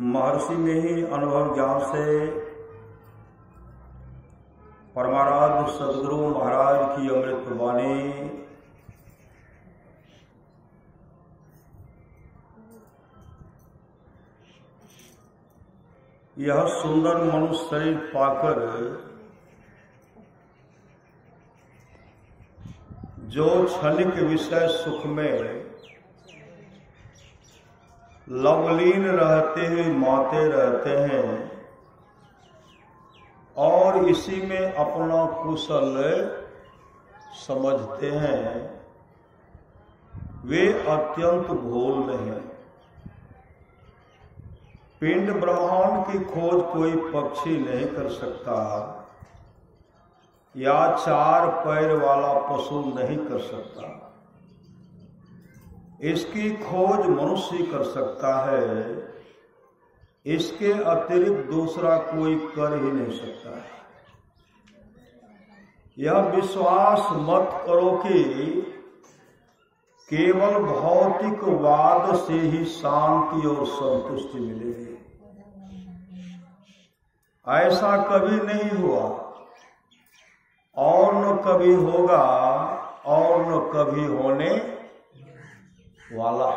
महर्षि में ही अनुभव ज्ञान से परमाराध्य सदगुरु महाराज की अमृत वाणी यह सुंदर मनुष्य शरीर पाकर जो क्षणिक विषय सुख में लवलीन रहते हैं, माते रहते हैं और इसी में अपना कुशल समझते हैं, वे अत्यंत भोल हैं। पिंड ब्रह्मांड की खोज कोई पक्षी नहीं कर सकता या चार पैर वाला पशु नहीं कर सकता। इसकी खोज मनुष्य कर सकता है, इसके अतिरिक्त दूसरा कोई कर ही नहीं सकता है। यह विश्वास मत करो कि केवल भौतिकवाद से ही शांति और संतुष्टि मिलेगी। ऐसा कभी नहीं हुआ और न कभी होगा और न कभी होने वाला।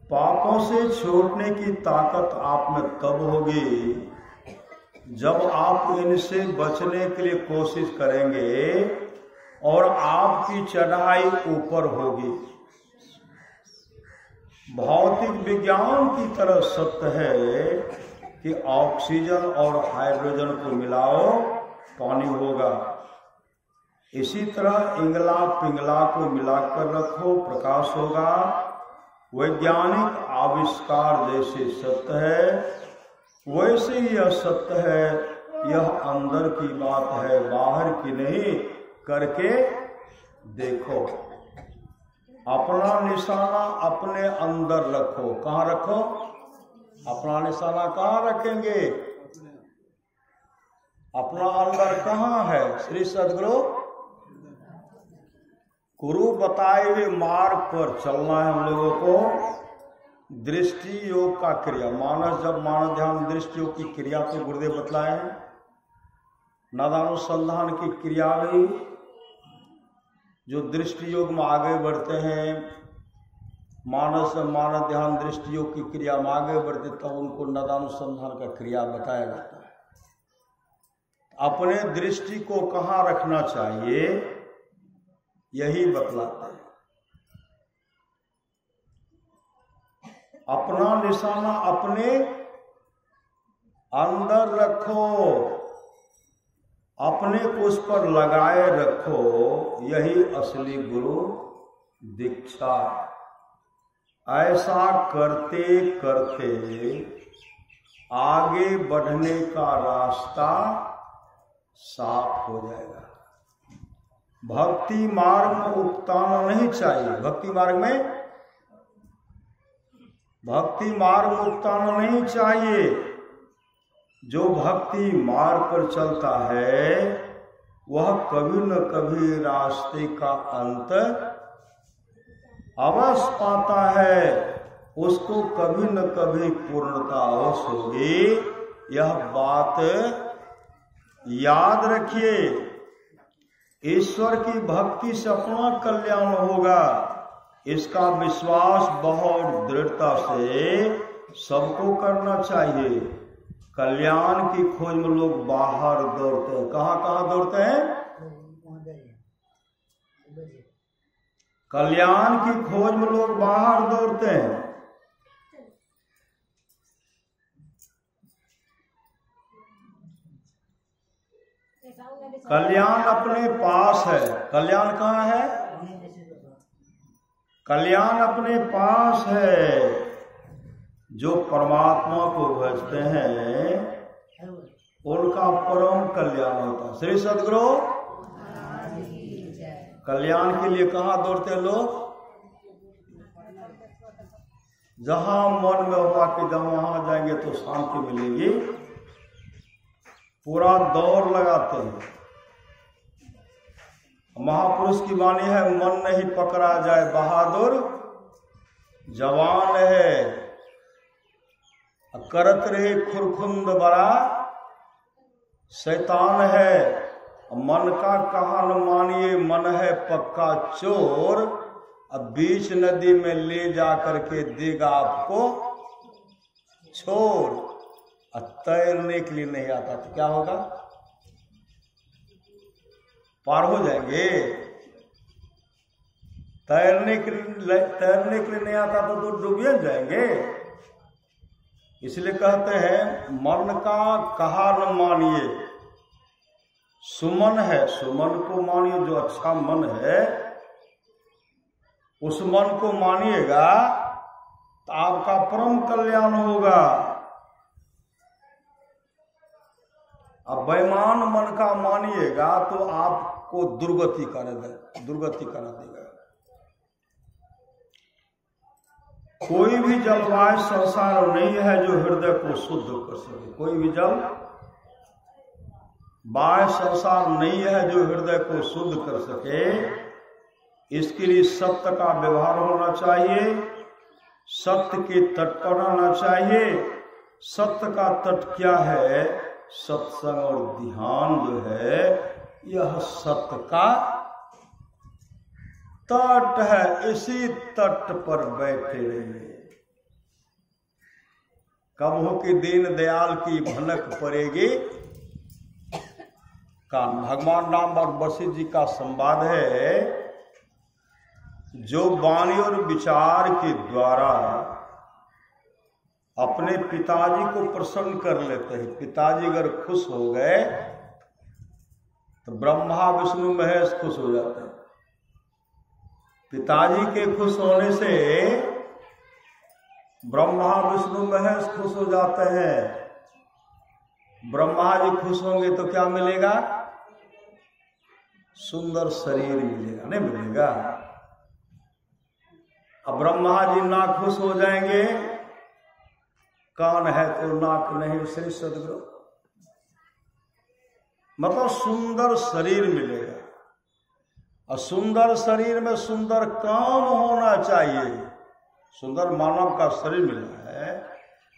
पापों से छूटने की ताकत आप में तब होगी जब आप इनसे बचने के लिए कोशिश करेंगे और आपकी चढ़ाई ऊपर होगी। भौतिक विज्ञान की तरह सत्य है कि ऑक्सीजन और हाइड्रोजन को मिलाओ पानी होगा। इसी तरह इंगला पिंगला को मिलाकर रखो प्रकाश होगा। वैज्ञानिक आविष्कार जैसे सत्य है वैसे ही यह सत्य है। यह अंदर की बात है, बाहर की नहीं। करके देखो। अपना निशाना अपने अंदर रखो। कहाँ रखो? अपना निशाना कहाँ रखेंगे? अपना अंदर कहाँ है? श्री सदगुरु गुरु बताए हुए मार्ग पर चलना है हम लोगों को। दृष्टि योग का क्रिया मानस, जब मानस ध्यान दृष्टि योग की क्रिया तो गुरुदेव बतलाए हैं। नादानुसंधान की क्रिया भी जो दृष्टि योग में आगे बढ़ते हैं, मानस मानस ध्यान दृष्टि योग की क्रिया में आगे बढ़ते तब उनको नादानुसंधान का क्रिया बताया जाता है। अपने दृष्टि को कहाँ रखना चाहिए यही बतलाते हैं। अपना निशाना अपने अंदर रखो, अपने को उस पर लगाए रखो। यही असली गुरु दीक्षा। ऐसा करते करते आगे बढ़ने का रास्ता साफ हो जाएगा। भक्ति मार्ग में उकताना नहीं चाहिए। भक्ति मार्ग में उकताना नहीं चाहिए। जो भक्ति मार्ग पर चलता है वह कभी न कभी रास्ते का अंत अवश्य पाता है। उसको कभी न कभी पूर्णता अवश्य होगी। यह बात याद रखिए। ईश्वर की भक्ति से अपना कल्याण होगा, इसका विश्वास बहुत दृढ़ता से सबको करना चाहिए। कल्याण की खोज में लोग बाहर दौड़ते हैं। कहाँ कहाँ दौड़ते हैं? कल्याण की खोज में लोग बाहर दौड़ते हैं। कल्याण अपने पास है। कल्याण कहाँ है? कल्याण अपने पास है। जो परमात्मा को भजते हैं उनका परम कल्याण होता है। श्री सदगुरु कल्याण के लिए कहाँ दौड़ते हैं लोग? जहां मन में होगा कि जब वहां जाएंगे तो शांति मिलेगी, पूरा दौड़ लगाते हैं। महापुरुष की वाणी है, मन नहीं पकड़ा जाए बहादुर जवान है। करत रहे खुरखुंद बड़ा शैतान है, मन का कहा न मानिए, मन है पक्का चोर। अब बीच नदी में ले जा करके देगा आपको छोड़। और तैरने के लिए नहीं आता तो क्या होगा? पार हो जाएंगे। तैरने के लिए नहीं आता तो डूबिए जाएंगे। इसलिए कहते हैं मन का कहा न मानिए, सुमन है, सुमन को मानिए। जो अच्छा मन है उस मन को मानिएगा तो आपका परम कल्याण होगा। अब बेईमान मन का मानिएगा तो आपको दुर्गति करा देगा। कोई भी जलवायु संसार नहीं है जो हृदय को शुद्ध कर सके। कोई भी जल वायु संसार नहीं है जो हृदय को शुद्ध कर सके। इसके लिए सत्य का व्यवहार होना चाहिए, सत्य के तट पर रहना चाहिए। सत्य का तट क्या है? सत्संग और ध्यान जो है यह सत्य का तट है। इसी तट पर बैठे रहिए। कब हो कि दीन दयाल की भनक पड़ेगी। का भगवान राम और वशिष्ठ जी का संवाद है। जो वाणी और विचार के द्वारा अपने पिताजी को प्रसन्न कर लेते हैं, पिताजी अगर खुश हो गए तो ब्रह्मा विष्णु महेश खुश हो जाते हैं। पिताजी के खुश होने से ब्रह्मा विष्णु महेश खुश हो जाते हैं। ब्रह्मा जी खुश होंगे तो क्या मिलेगा? सुंदर शरीर मिलेगा, नहीं मिलेगा? अब ब्रह्मा जी ना खुश हो जाएंगे, कान है तो नाक नहीं। श्री सदगुरु मतलब सुंदर शरीर मिलेगा। और सुंदर शरीर में सुंदर काम होना चाहिए। सुंदर मानव का शरीर मिला है।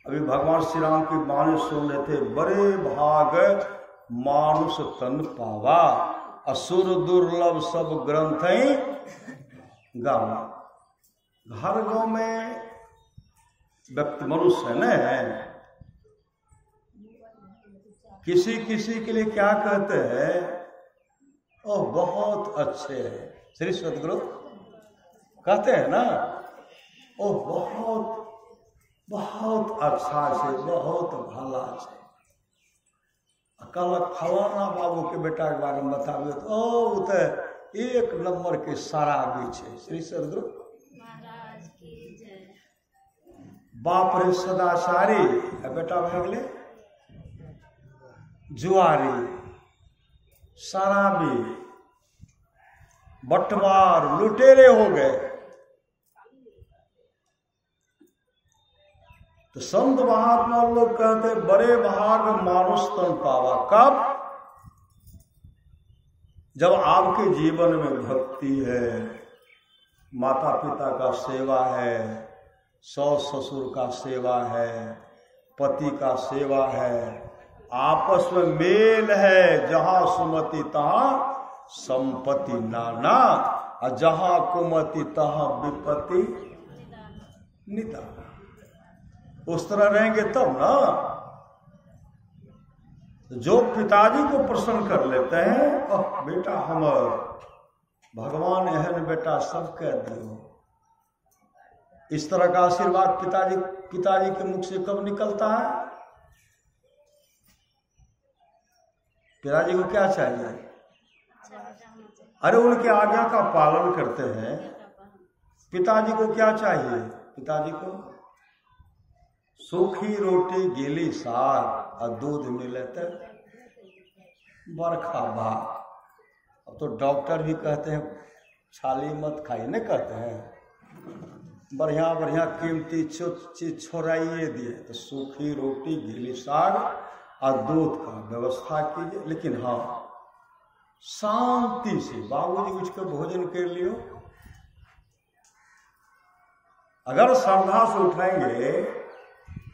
अभी भगवान श्री राम की वाणी सुन रहे थे, बड़े भाग मानुष तन पावा, असुर दुर्लभ सब ग्रंथ गावा। हर गांव में व्यक्ति मनुष्य है न, किसी किसी के लिए क्या कहते हैं? ओह बहुत अच्छे है। श्री सदगुरु कहते हैं ना, ओह बहुत बहुत अच्छा से, बहुत भला से। कल फलाना बाबू के बेटा के बारे में बताबे तो ओ तो एक नंबर के सारा बीच है। श्री सदगुरु महाराज की जय। बाप रे सदाचारी, बेटा भए गेले जुआरी, शराबी, बटवार, लुटेरे हो गए। तो संत महात्मा लोग कहते बड़े भाग मानुष तन पावा। कब? जब आपके जीवन में भक्ति है, माता पिता का सेवा है, सास ससुर का सेवा है, पति का सेवा है, आपस में मेल है। जहां सुमति तहां संपत्ति नाना, और जहां कुमति तहां विपत्ति निदान। उस तरह रहेंगे तब ना। जो पिताजी को प्रसन्न कर लेते हैं, ओह बेटा हमर भगवान एहन बेटा सब कह दियो। इस तरह का आशीर्वाद पिताजी के मुख से कब निकलता है? पिताजी को क्या चाहिए? अरे उनके आज्ञा का पालन करते हैं। पिताजी को क्या चाहिए? पिताजी को सूखी रोटी, गीली साग और दूध मिले तो बरखा बा। अब तो डॉक्टर भी कहते हैं छाली मत खाइए, नहीं कहते हैं बढ़िया बढ़िया कीमती चीज छोड़ाइए दिए। तो सूखी रोटी, गीली साग और दूध का व्यवस्था कीजिए। लेकिन हाँ, शांति से बाबूजी कुछ का भोजन कर लियो। अगर श्रद्धा से उठाएंगे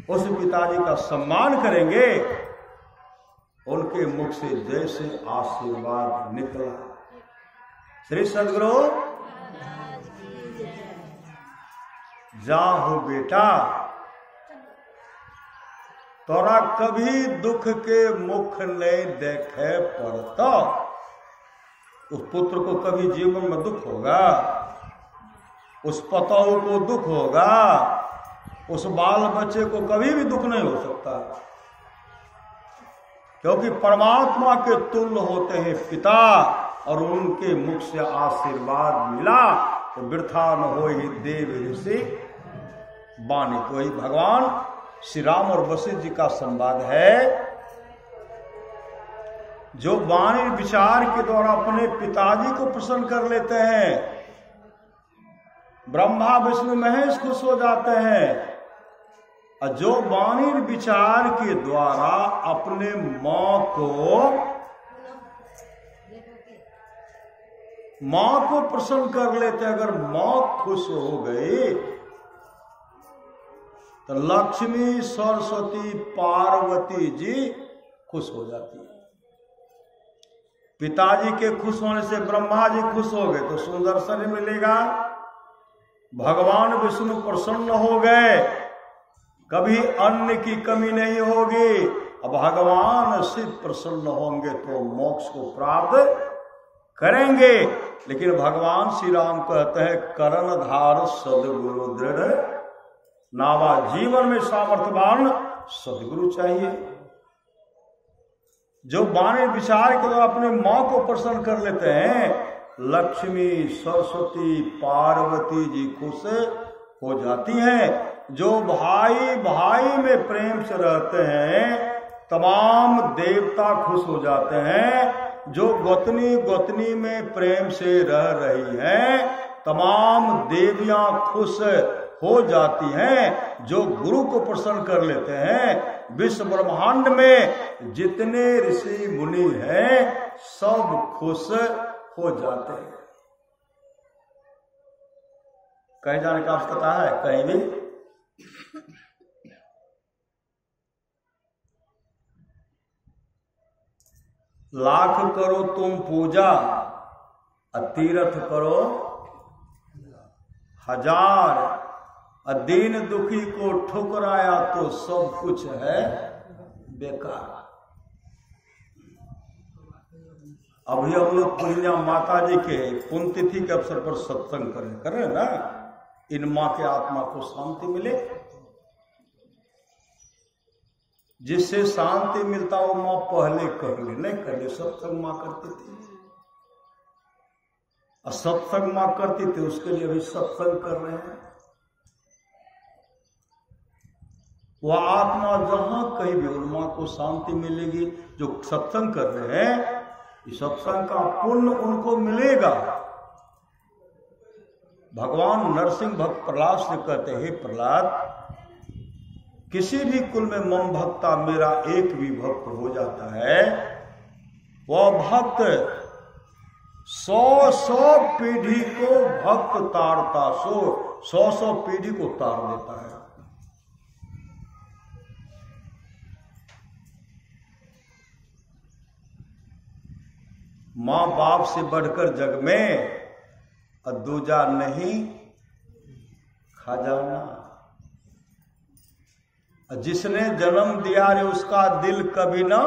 उस पिताजी का सम्मान करेंगे, उनके मुख से जैसे आशीर्वाद निकला। श्री सद्गुरु जाहो बेटा, तोरा कभी दुख के मुख नहीं देखे पड़ता। उस पुत्र को कभी जीवन में दुख होगा, उस पतोह को दुख होगा, उस बाल बच्चे को कभी भी दुख नहीं हो सकता, क्योंकि परमात्मा के तुल्य होते हैं पिता, और उनके मुख से आशीर्वाद मिला तो वृथा न हो ही देव ऋषि वाणी। तो ही भगवान श्री राम और वशिष्ठ जी का संवाद है, जो वाणी विचार के द्वारा अपने पिताजी को प्रसन्न कर लेते हैं, ब्रह्मा विष्णु महेश खुश हो जाते हैं, और जो वाणी विचार के द्वारा अपने मां को प्रसन्न कर लेते हैं। अगर मां खुश हो गई तो लक्ष्मी सरस्वती पार्वती जी खुश हो जाती है। पिताजी के खुश होने से ब्रह्मा जी खुश हो गए तो सुंदर शरीर मिलेगा, भगवान विष्णु प्रसन्न हो गए, कभी अन्न की कमी नहीं होगी, अब भगवान शिव प्रसन्न होंगे तो मोक्ष को प्राप्त करेंगे। लेकिन भगवान श्री राम कहते हैं कर्णधार सदगुरु दृढ़ नावा, जीवन में सामर्थ्यवान सदगुरु चाहिए, जो वाणी विचार के द्वारा अपने मां को प्रसन्न कर लेते हैं। लक्ष्मी सरस्वती पार्वती जी खुश हो जाती हैं। जो भाई भाई में प्रेम से रहते हैं तमाम देवता खुश हो जाते हैं। जो गोतनी गोतनी में प्रेम से रह रही हैं तमाम देवियां खुश हो जाती हैं। जो गुरु को प्रसन्न कर लेते हैं, विश्व ब्रह्मांड में जितने ऋषि मुनि हैं सब खुश हो जाते हैं। कहीं जाने का आवश्यकता है? कहीं भी लाख करो तुम पूजा, तीर्थ करो हजार, दीन दुखी को ठुकराया तो सब कुछ है बेकार। अभी हम लोग पूर्णिया माता जी के पुण्यतिथि के अवसर पर सत्संग करें ना, इन माँ के आत्मा को शांति मिले। जिससे शांति मिलता वो माँ पहले कर ले, नहीं कर ले। सत्संग माँ करती थी, और सत्संग माँ करती थी, उसके लिए अभी सत्संग कर रहे हैं। वह आत्मा जहां कहीं भी उन माँ को शांति मिलेगी। जो सत्संग कर रहे हैं, इस सत्संग का पुण्य उनको मिलेगा। भगवान नरसिंह भक्त प्रहलाद से कहते हैं, हे प्रहलाद, किसी भी कुल में मम भक्ता, मेरा एक भी भक्त हो जाता है, वह भक्त 100 पीढ़ी को भक्त तारता, 100 पीढ़ी को तार देता है। मां बाप से बढ़कर जग में दूजा नहीं खजाना। जिसने जन्म दिया रे उसका दिल कभी ना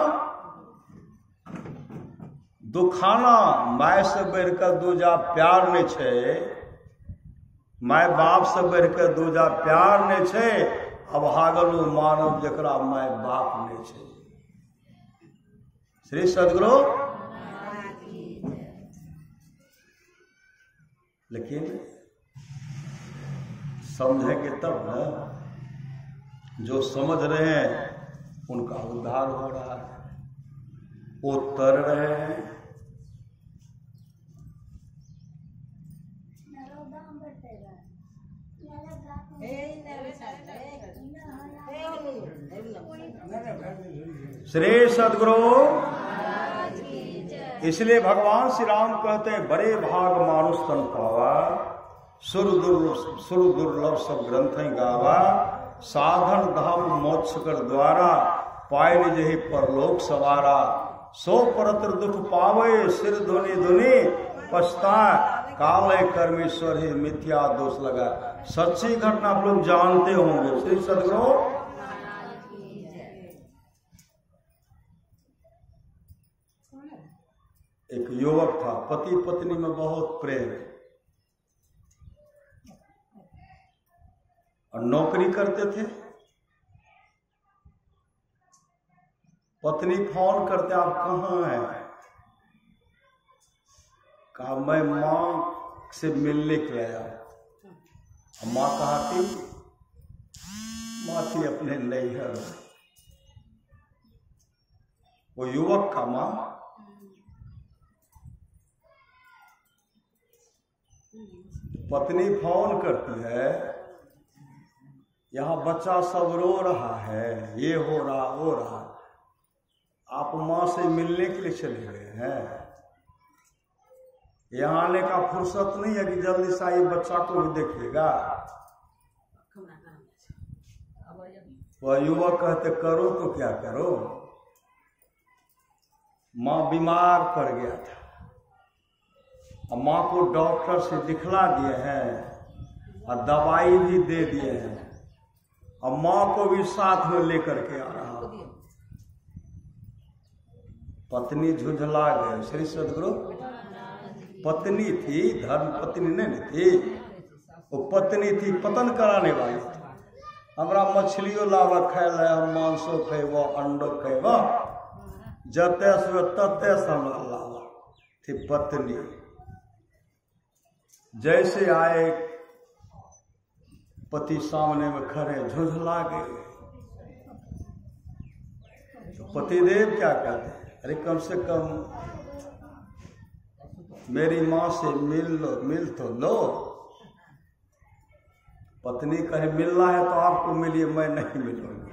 दुखाना। माय से बढ़कर दूजा प्यार ने छे, माय बाप से बढ़कर दूजा प्यार ने छे। अब हागलू मानव जकरा माय बाप ने छे। श्री सद्गुरु। लेकिन समझेंगे तब ना, जो समझ रहे हैं उनका उद्धार हो रहा है, वो तर रहे हैं। श्री सद्गुरु। इसलिए भगवान श्री राम कहते हैं, बड़े भाग मानुष तन पावा, सुर दुर्लभ सब ग्रंथ गावा, साधन धाम मोक्ष कर द्वारा, पाय जही परलोक सवारा, सो परत्र दुख पावे, सिर धुनि धुनि पछताए, काले कर्मेश्वर ही मिथ्या दोष लगा। सच्ची घटना आप लोग जानते होंगे। श्री सद्गुरु एक युवक था, पति पत्नी में बहुत प्रेम और नौकरी करते थे। पत्नी फोन करते, आप कहाँ हैं? कहा मैं मां से मिलने के लिए आया। मां कहा थी, मां थी अपने नैहर। वो युवक का मां पत्नी फोन करती है, यहाँ बच्चा सब रो रहा है, ये हो रहा हो रहा, आप मां से मिलने के लिए चले गए हैं। यहाँ आने का फुर्सत नहीं है कि जल्दी से आइए, बच्चा को भी देखिएगा। वह युवक कहते करो तो क्या करो, मां बीमार पड़ गया था, और मां को डॉक्टर से दिखला दिए हैं और दवाई भी दे दिए हैं, और मां को भी साथ में लेकर के आ रहा। पत्नी झुंझला गए। श्री सद्गुरु पत्नी थी, धर्म पत्नी नहीं थी, वो पत्नी थी पतन कराने वाली थी। हमरा मछलियों लावा खाए, हम मांसो खेब, अंडो खेब, जते से तते हमरा लावा थी पत्नी। जैसे आए पति सामने में खड़े, झुंझला गए। पतिदेव क्या कहते हैं, अरे कम से कम मेरी मां से मिल तो लो। पत्नी कहे मिलना है तो आपको मिलिए, मैं नहीं मिलूंगी।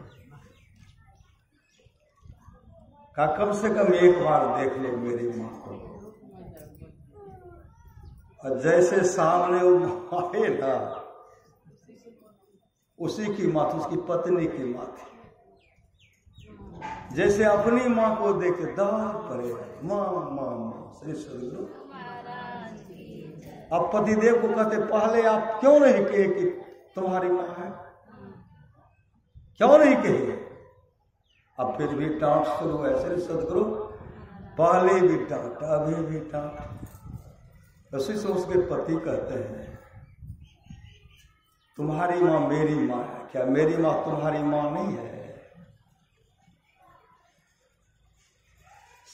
कहा कम से कम एक बार देख लो मेरी मां को। और जैसे सामने वो आए ना, उसी की मां थी, उसकी पत्नी की मां थी। जैसे अपनी मां को देखे दार पड़े, मां मां मां। श्री सद्गुरु अब पतिदेव को कहते, पहले आप क्यों नहीं कहे कि तुम्हारी मां है, क्यों नहीं कहे? अब फिर भी डांट शुरू है। श्री सद्गुरु पहले भी डांट, अभी भी डांट। उसी से उसके पति कहते हैं, तुम्हारी मां मेरी मां है, क्या मेरी मां तुम्हारी मां नहीं है?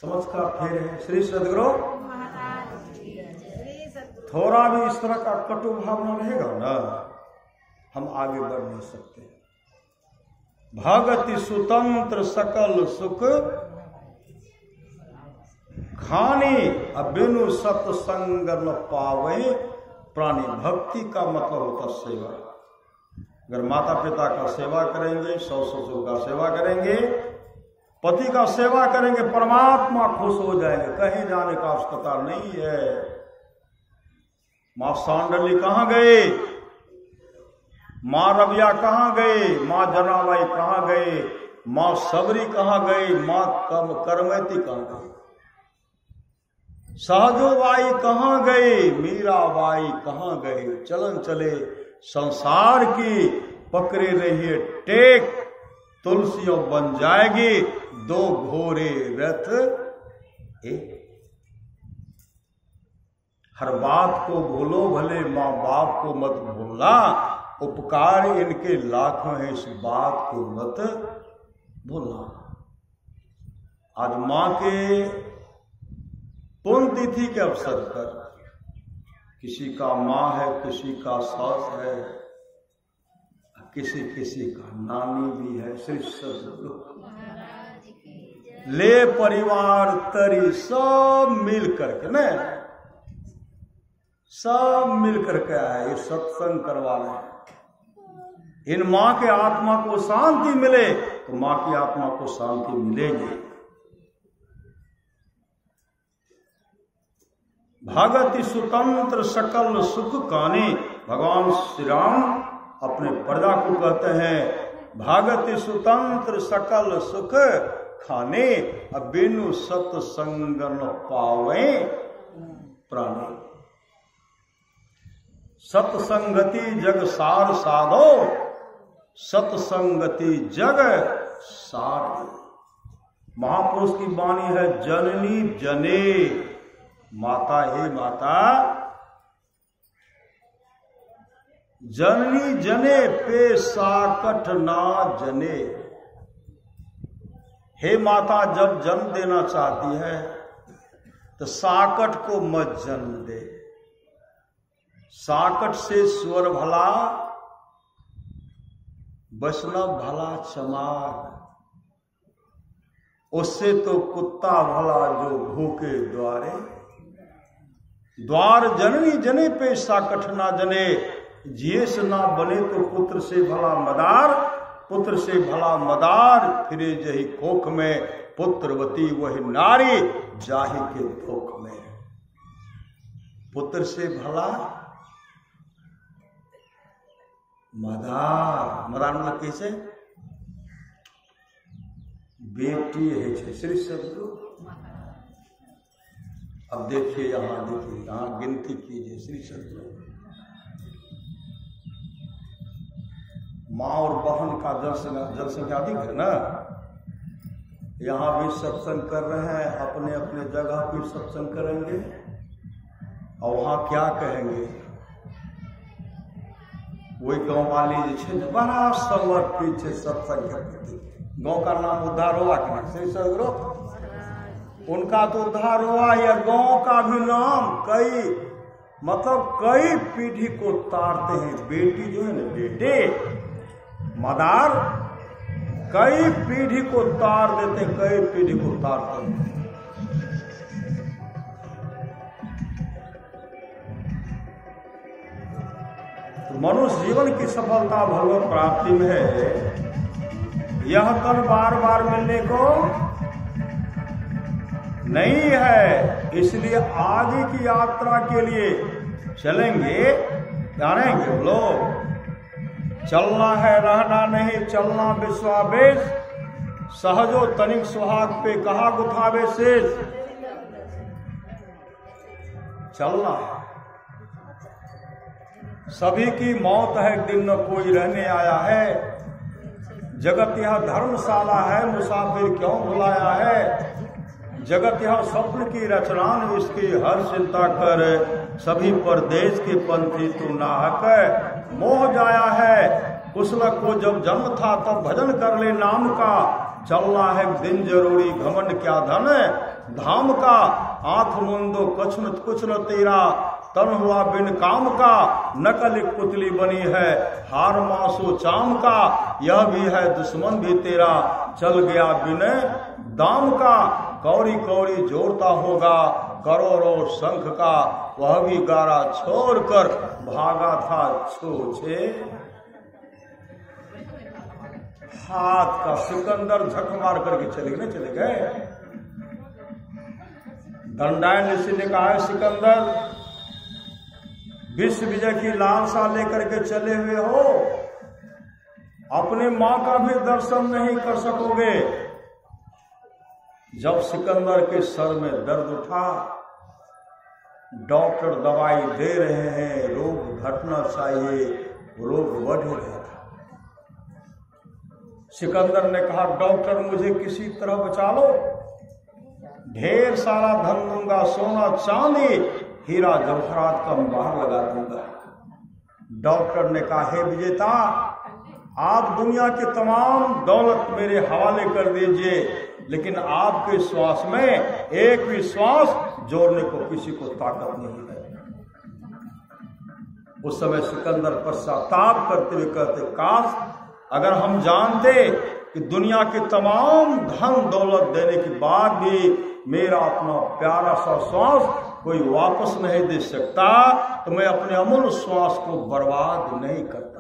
समझ का फेर है। श्री सद्गुरु थोड़ा भी इस तरह का कटु भावना रहेगा ना, हम आगे बढ़ नहीं सकते। भगति सुतंत्र सकल सुख खानी, अबिनु सत्संग न पावे प्राणी। भक्ति का मतलब होता सेवा। अगर माता पिता का सेवा करेंगे, सास ससुर का सेवा करेंगे, पति का सेवा करेंगे, परमात्मा खुश हो जाएंगे, कहीं जाने का आवश्यकता नहीं है। मां सांडली कहां गए, मां रबिया कहां गए, मां जनाबाई कहां गए, मां सबरी कहां गई, मां करमैती कहां गई, सहजोबाई कहां गई, मीराबाई कहां गई। चलन चले संसार की, पकड़े रहिए टेक, तुलसियों बन जाएगी दो घोड़े रथ एक। हर बात को भूलो भले, माँ बाप को मत भूलना, उपकार इनके लाखों है, इस बात को मत भूलना। आज माँ के पुण्य तिथि के अवसर पर किसी का माँ है, किसी का सास है, किसी किसी का नानी भी है। श्री सद्गुरु ले परिवार तरी सब मिल करके न, सब मिल करके आए, ये सत्संग करवा रहे हैं। इन माँ के आत्मा को शांति मिले तो माँ की आत्मा को शांति मिलेगी। भगति सुतंत्र सकल सुख कानी, भगवान श्री राम अपने प्रजा को कहते हैं भागति सुतंत्र सकल सुख खाने, अब बिनु सत्संग न पावे प्राणी। सत्संगति जग सार साधो, सत्संगति जग सार। महापुरुष की वाणी है जननी जने, माता हे माता जननी जने पे साकट ना जने। हे माता जब जन्म देना चाहती है तो साकट को मत जन्म दे। साकट से स्वर भला वैष्णव भला चमार, उससे तो कुत्ता भला जो भूखे द्वारे। द्वार जननी जने पे साकट ना जने, जिये से ना बने तो पुत्र से भला मदार। पुत्र से भला मदार फिरे जही कोख में, पुत्रवती वही नारी जाहि के धोख में। पुत्र से भला मदार, मदार मतलब कैसे? बेटी है श्री सदगुरु। अब देखिए यहां, देखिए यहां गिनती कीजिए श्री सदगुरु। माँ और बहन का जनसंख्या अधिक है ना। यहाँ भी सत्संग कर रहे हैं, अपने अपने जगह भी सत्संग करेंगे और वहाँ क्या कहेंगे? वही गाँव वाली जो बड़ा समर पीछे सत्संग के प्रति, गाँव का नाम उद्धार हुआ कि नहीं श्री सदगुरु? उनका तो उद्धार हुआ, या गाँव का भी नाम कई मतलब कई पीढ़ी को तारते हैं। बेटी जो है ना, बेटे मदार कई पीढ़ी को तार देते, कई पीढ़ी को तारते हैं। तो मनुष्य जीवन की सफलता भगवत प्राप्ति में है। यह तन बार बार मिलने को नहीं है, इसलिए आगे की यात्रा के लिए चलेंगे, जानेंगे लोग। चलना है रहना नहीं, चलना विश्वावेश, सहजो तनिक सुहाग पे कहा गुथावे शेष। चलना है, सभी की मौत है, दिन न कोई रहने आया है। जगत यह धर्मशाला है, मुसाफिर क्यों बुलाया है। जगत यह स्वप्न की रचना, इसकी हर चिंता कर। सभी परदेश के पंथी तू नाहक है। मोह जाया है कुशलक को जब जन्म था, तब भजन कर ले नाम का। चलना है दिन जरूरी, घमंड क्या धन धाम का। आंख मुंदो कुछ न तेरा, तन हुआ बिन काम का। नकल एक पुतली बनी है, हार मासो चाम का। यह भी है दुश्मन भी तेरा, चल गया बिन दाम का। कौड़ी कौड़ी जोड़ता होगा, करोड़ों शंख का। वह भी गारा छोड़कर भागा था छोछे हाथ का। सिकंदर झक मार करके चले गए। दंडायन ऋषि ने कहा है, सिकंदर विश्व विजय की लालसा लेकर के चले हुए हो, अपने मां का भी दर्शन नहीं कर सकोगे। जब सिकंदर के सर में दर्द उठा, डॉक्टर दवाई दे रहे हैं, रोग घटना चाहिए, रोग बढ़ रहा था। सिकंदर ने कहा, डॉक्टर मुझे किसी तरह बचा लो, ढेर सारा धन दूंगा, सोना चांदी हीरा जवाहरात का बाहर लगा दूंगा। डॉक्टर ने कहा, हे विजेता, आप दुनिया की तमाम दौलत मेरे हवाले कर दीजिए, लेकिन आपके श्वास में एक भी श्वास जोड़ने को किसी को ताकत नहीं है। उस समय सिकंदर पश्चाताप करते हुए कहते, काश अगर हम जानते कि दुनिया के तमाम धन दौलत देने के बाद भी मेरा अपना प्यारा सा श्वास कोई वापस नहीं दे सकता, तो मैं अपने अमूल्य श्वास को बर्बाद नहीं करता।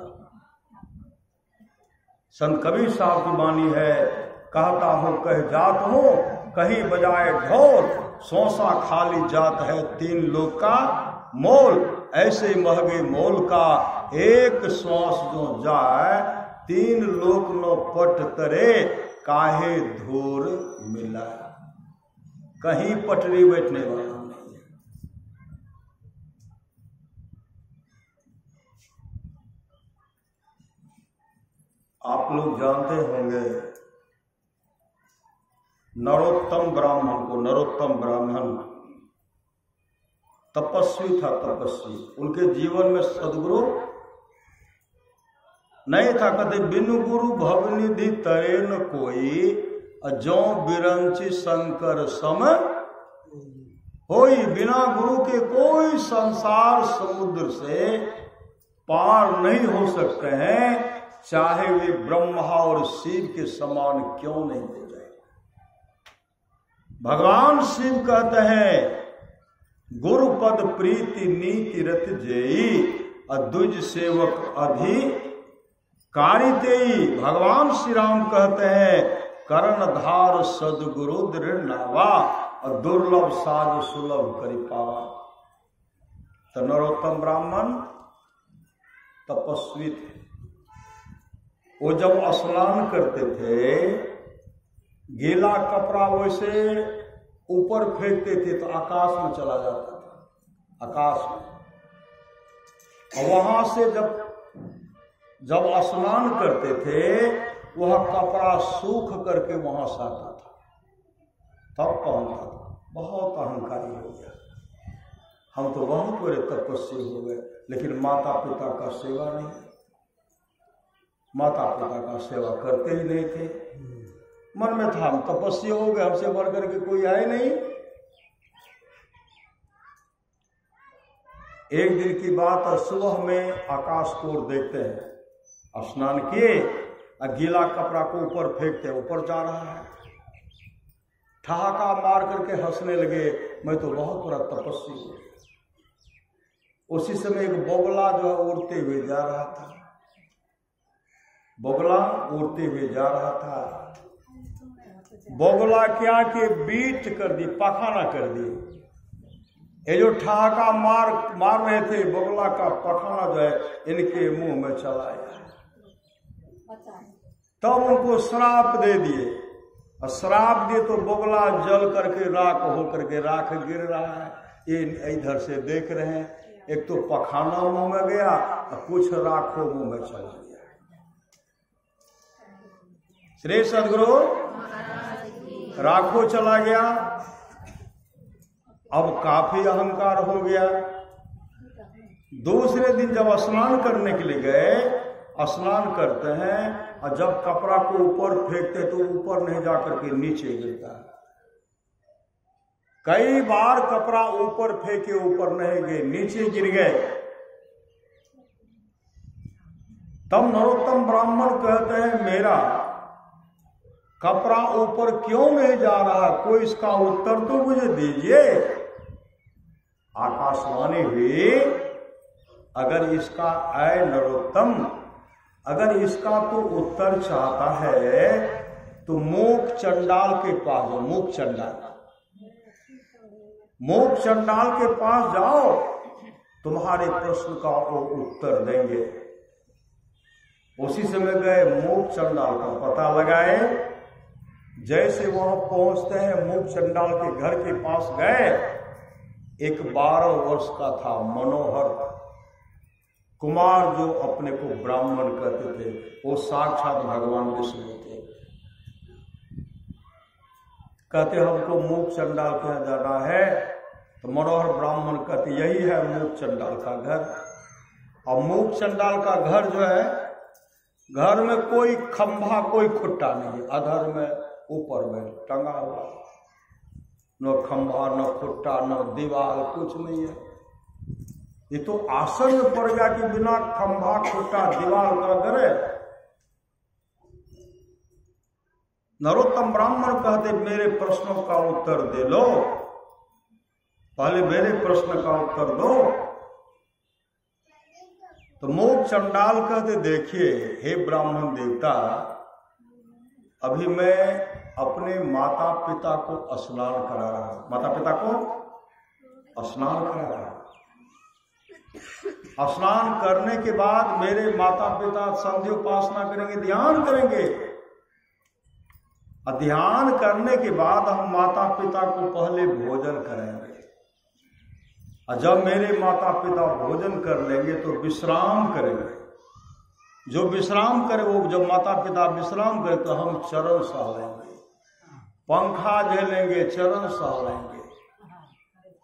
संत कबीर साहब की वाणी है, कहता हूं कह जात हूं, कहीं बजाए ढोल, सौसा खाली जात है 3 लोक का मोल। ऐसे महंगे मोल का एक श्वास जो जाए, 3 लोक नो पट तरे, काहे धूर मिला। कहीं पटरी बैठने वाला नहीं है। आप लोग जानते होंगे नरोत्तम ब्राह्मण को। नरोत्तम ब्राह्मण तपस्वी था, तपस्वी। उनके जीवन में सदगुरु नहीं था। कहते बिनु गुरु भवनिधि तरे न कोई, जो बिरंची शंकर सम होई। बिना गुरु के कोई संसार समुद्र से पार नहीं हो सकते हैं, चाहे वे ब्रह्मा और शिव के समान क्यों नहीं हो जाए। भगवान शिव कहते हैं गुरु पद प्रीति नीति रत जेई, अद्विज सेवक अधिकारी तेई। भगवान श्री राम कहते हैं कर्णधार सदगुरु दृढ़ नावा, और दुर्लभ साज सुलभ करी पावा। तो नरोत्तम ब्राह्मण तपस्वी थे। वो जब स्नान करते थे, गीला कपड़ा वैसे ऊपर फेंकते थे तो आकाश में चला जाता था, आकाश में। और वहां से जब स्नान करते थे, वह कपड़ा सूख करके वहां से आता था, तब पहनता था। बहुत अहंकारी हो गया। हम तो बहुत बड़े तपस्वी हो गए, लेकिन माता पिता का सेवा नहीं, माता पिता का सेवा करते ही नहीं थे। मन में था हम तपस्वी हो गए, हमसे बढ़ करके कोई आए नहीं। एक दिन की बात है, सुबह में आकाश को देखते हैं, स्नान किए, गीला कपड़ा को ऊपर फेंकते, ऊपर जा रहा है। ठहाका मार करके हंसने लगे, मैं तो बहुत बड़ा तपस्वी हूं। उसी समय एक बोगला जो है उड़ते हुए जा रहा था, बोगला उड़ते हुए जा रहा था। बोगला क्या कि बीट कर दी, पखाना कर दी। ये जो ठहाका मार रहे थे, बोगला का पखाना जो है इनके मुंह में चला आया। तब उनको श्राप दे दिए, और श्राप दिए तो बोगला जल करके राख हो करके राख गिर रहा है। ये इधर से देख रहे हैं, एक तो पखाना मुंह में गया और कुछ राखो मुंह में चला गया। श्री सदगुरु राखो चला गया। अब काफी अहंकार हो गया। दूसरे दिन जब स्नान करने के लिए गए, स्नान करते हैं, और जब कपड़ा को ऊपर फेंकते तो ऊपर नहीं जाकर के नीचे गिरता है। कई बार कपड़ा ऊपर फेंके, ऊपर नहीं गए, नीचे गिर गए। तब नरोत्तम ब्राह्मण कहते हैं मेरा कपड़ा ऊपर क्यों नहीं जा रहा, कोई इसका उत्तर तो मुझे दीजिए। आकाशवाणी हुई, अगर इसका आए नरोत्तम, अगर इसका तो उत्तर चाहता है तो मूक चंडाल के पास जाओ। मूक चंडाल के पास जाओ, तुम्हारे प्रश्न का वो उत्तर देंगे। उसी समय गए, मूक चंडाल का पता लगाए। जैसे वहां पहुंचते हैं, मूक चंडाल के घर के पास गए। एक 12 वर्ष का था मनोहर कुमार, जो अपने को ब्राह्मण कहते थे, वो साक्षात भगवान विष्णु थे। कहते हमको मूक चंडाल के यहाँ जाना है, तो मनोहर ब्राह्मण कहते यही है मूक चंडाल का घर। और मूक चंडाल का घर जो है, घर में कोई खंभा कोई खुट्टा नहीं, अधर में ऊपर में टंगा हुआ, न खंभा न खुट्टा न दीवार, कुछ नहीं है। ये तो आसन में पड़ गया कि बिना खंभा खुट्टा दीवार का घर है। नरोत्तम ब्राह्मण कहते मेरे प्रश्नों का उत्तर दे लो, पहले मेरे प्रश्न का उत्तर दो। तो मूक चंडाल कहते देखिए हे ब्राह्मण देवता, अभी मैं अपने माता पिता को स्नान करा रहा, माता पिता को स्नान करा रहा। स्नान करने के बाद मेरे माता पिता संध्या उपासना करेंगे, ध्यान करेंगे। ध्यान करने के बाद हम माता पिता को पहले भोजन करेंगे। और जब मेरे माता पिता भोजन कर लेंगे तो विश्राम करेंगे। जो विश्राम करे वो, जब माता पिता विश्राम करे तो हम चरण सहलाएंगे, पंखा झेलेंगे, चरण सहलाएंगे।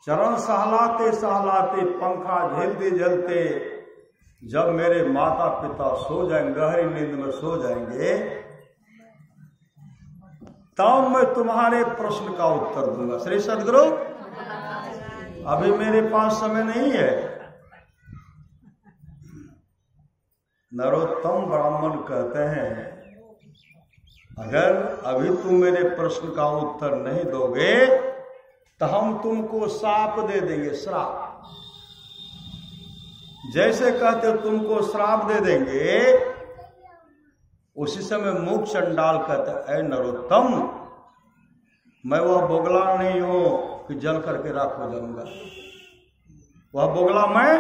चरण सहलाते सहलाते, पंखा झेलते झेलते जब मेरे माता पिता सो जाएंगे, गहरी नींद में सो जाएंगे, तब मैं तुम्हारे प्रश्न का उत्तर दूंगा। श्री सद्गुरु, अभी मेरे पास समय नहीं है। नरोत्तम ब्राह्मण कहते हैं, अगर अभी तुम मेरे प्रश्न का उत्तर नहीं दोगे तो हम तुमको शाप दे देंगे, श्राप। जैसे कहते हो तुमको श्राप दे देंगे, उसी समय मूक चंडाल कहते, ऐ नरोत्तम, मैं वह बोगला नहीं हूं कि जल करके राख हो जाऊंगा। वह बोगला मैं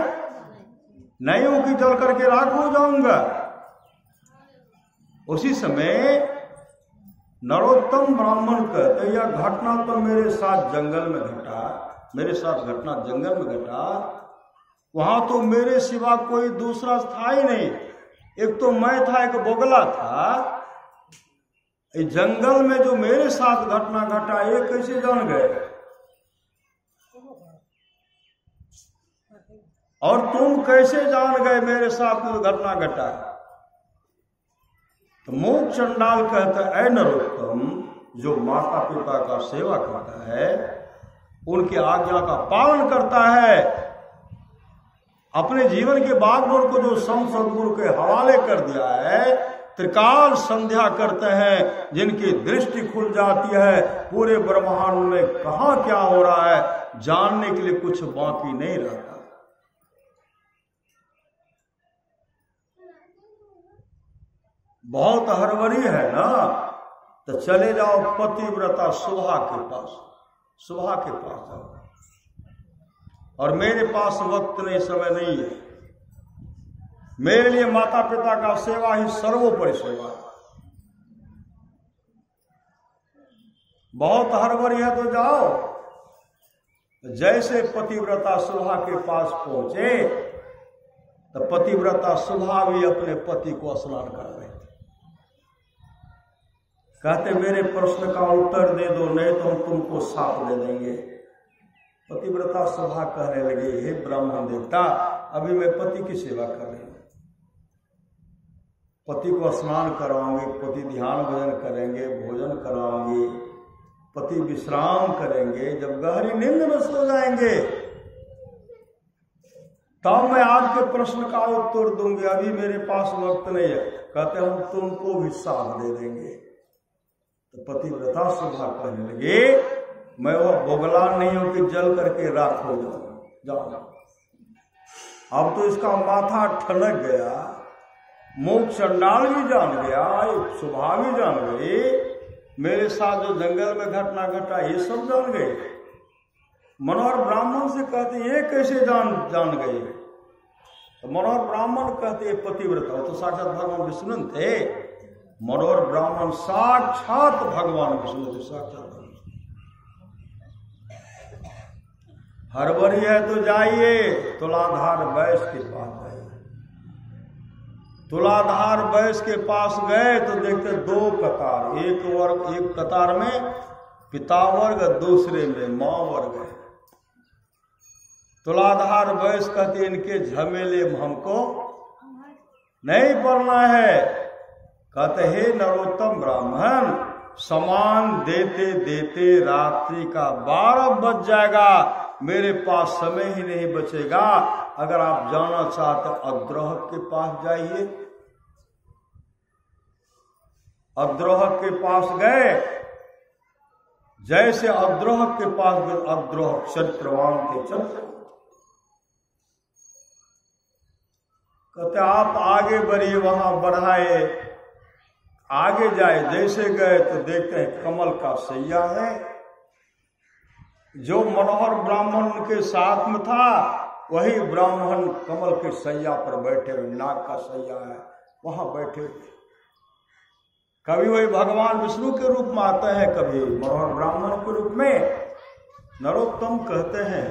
नहीं हूं कि जल करके राख हो जाऊंगा। उसी समय नरोत्तम ब्राह्मण कहते, यह घटना तो मेरे साथ जंगल में घटा, मेरे साथ घटना जंगल में घटा, वहां तो मेरे सिवा कोई दूसरा था ही नहीं। एक तो मैं था, एक बोगला था। इस जंगल में जो मेरे साथ घटना घटा, ये कैसे जान गए? और तुम कैसे जान गए मेरे साथ जो घटना घटा? तो मूक चंडाल कहता है, ऐ नरोत्तम, जो माता पिता का सेवा करता है, उनकी आज्ञा का पालन करता है, अपने जीवन के बागडोर को जो संत सद्गुरु के हवाले कर दिया है, त्रिकाल संध्या करते हैं, जिनकी दृष्टि खुल जाती है, पूरे ब्रह्मांड में कहां क्या हो रहा है जानने के लिए कुछ बाकी नहीं रहता। बहुत हड़बड़ी है ना, तो चले जाओ पतिव्रता सुभा के पास, सुभा के पास जाओ। और मेरे पास वक्त नहीं, समय नहीं है। मेरे लिए माता पिता का सेवा ही सर्वोपरि सेवा है। बहुत हड़बड़ी है तो जाओ। जैसे पतिव्रता सुभा के पास पहुंचे तो पतिव्रता सुभा भी अपने पति को स्नान कर रहे थे। कहते, मेरे प्रश्न का उत्तर दे दो, नहीं तो हम तुमको शाप दे देंगे। पतिव्रता सुभा कहने लगी, हे ब्राह्मण देवता, अभी मैं पति की सेवा कर रही हूं। पति को स्नान कराऊंगी, पति ध्यान भजन करेंगे, भोजन कराऊंगी, पति विश्राम करेंगे, जब गहरी नींद में सो जाएंगे तब मैं आपके प्रश्न का उत्तर दूंगी। अभी मेरे पास वक्त नहीं है। कहते, हम तुमको भी शाप दे देंगे। तो पतिव्रता सुभा कहने लगे, मैं वह बोगला नहीं हूं कि जल करके राख हो जाऊं। अब तो इसका माथा ठनक गया। मूक चंडाल भी जान गया, सुभा भी जान गई, मेरे साथ जो जंगल में घटना घटा ये सब जान गए। मनोहर ब्राह्मण से कहते, ये कैसे जान गए? तो मनोहर ब्राह्मण कहते, पतिव्रता, तो साक्षात भगवान विष्णु थे। मनोहर ब्राह्मण साक्षात भगवान विष्णु थे, साक्षात। हड़बड़ी है तो जाइए तुलाधार वैश्य के पास जाइए। तुलाधार वैश्य के पास गए तो देखते दो कतार, एक कतार में पिता वर्ग, दूसरे में मां वर्ग है। तुलाधार वैश्य कहते, इनके झमेले हमको नहीं पड़ना है। कहते, हे नरोत्तम ब्राह्मण, सामान देते देते रात्रि का 12 बज जाएगा, मेरे पास समय ही नहीं बचेगा। अगर आप जाना चाहते अद्रोह के पास जाइए। अद्रोह के पास गए। जैसे अद्रोह के पास गए, अद्रोह चरित्रवान थे, चरित्र। कहते, आप आगे बढ़िए। वहां बढ़ाए आगे जाए, जैसे गए तो देखते हैं कमल का सैया है। जो मनोहर ब्राह्मण के साथ में था वही ब्राह्मण कमल के सैया पर बैठे हुए, नाग का सैया है वहां बैठे हुए। कभी वही भगवान विष्णु के रूप में आते हैं, कभी मनोहर ब्राह्मण के रूप में। नरोत्तम कहते हैं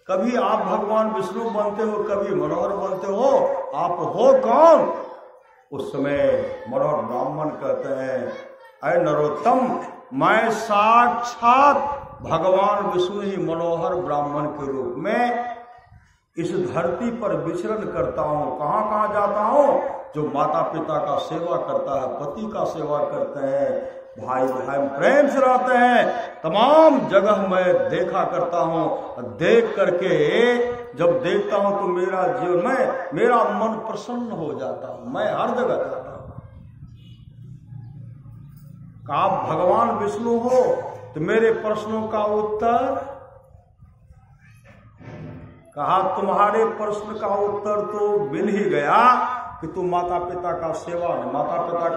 कभी आप भगवान विष्णु बनते हो, कभी मनोहर बनते हो, आप हो कौन? उस समय मनोहर ब्राह्मण कहते हैं अरे नरोत्तम, मैं साक्षात भगवान विष्णु ही मनोहर ब्राह्मण के रूप में इस धरती पर विचरण करता हूँ। कहाँ कहाँ जाता हूँ? जो माता पिता का सेवा करता है, पति का सेवा करते हैं, भाई भाई प्रेम से रहते हैं, तमाम जगह मैं देखा करता हूँ। देख करके जब देखता हूँ तो मेरा जीवन में मेरा मन प्रसन्न हो जाता हूँ, मैं हर जगह जाता हूँ। आप भगवान विष्णु हो तो मेरे प्रश्नों का उत्तर, कहा तुम्हारे प्रश्न का उत्तर तो मिल ही गया कि तुम माता पिता का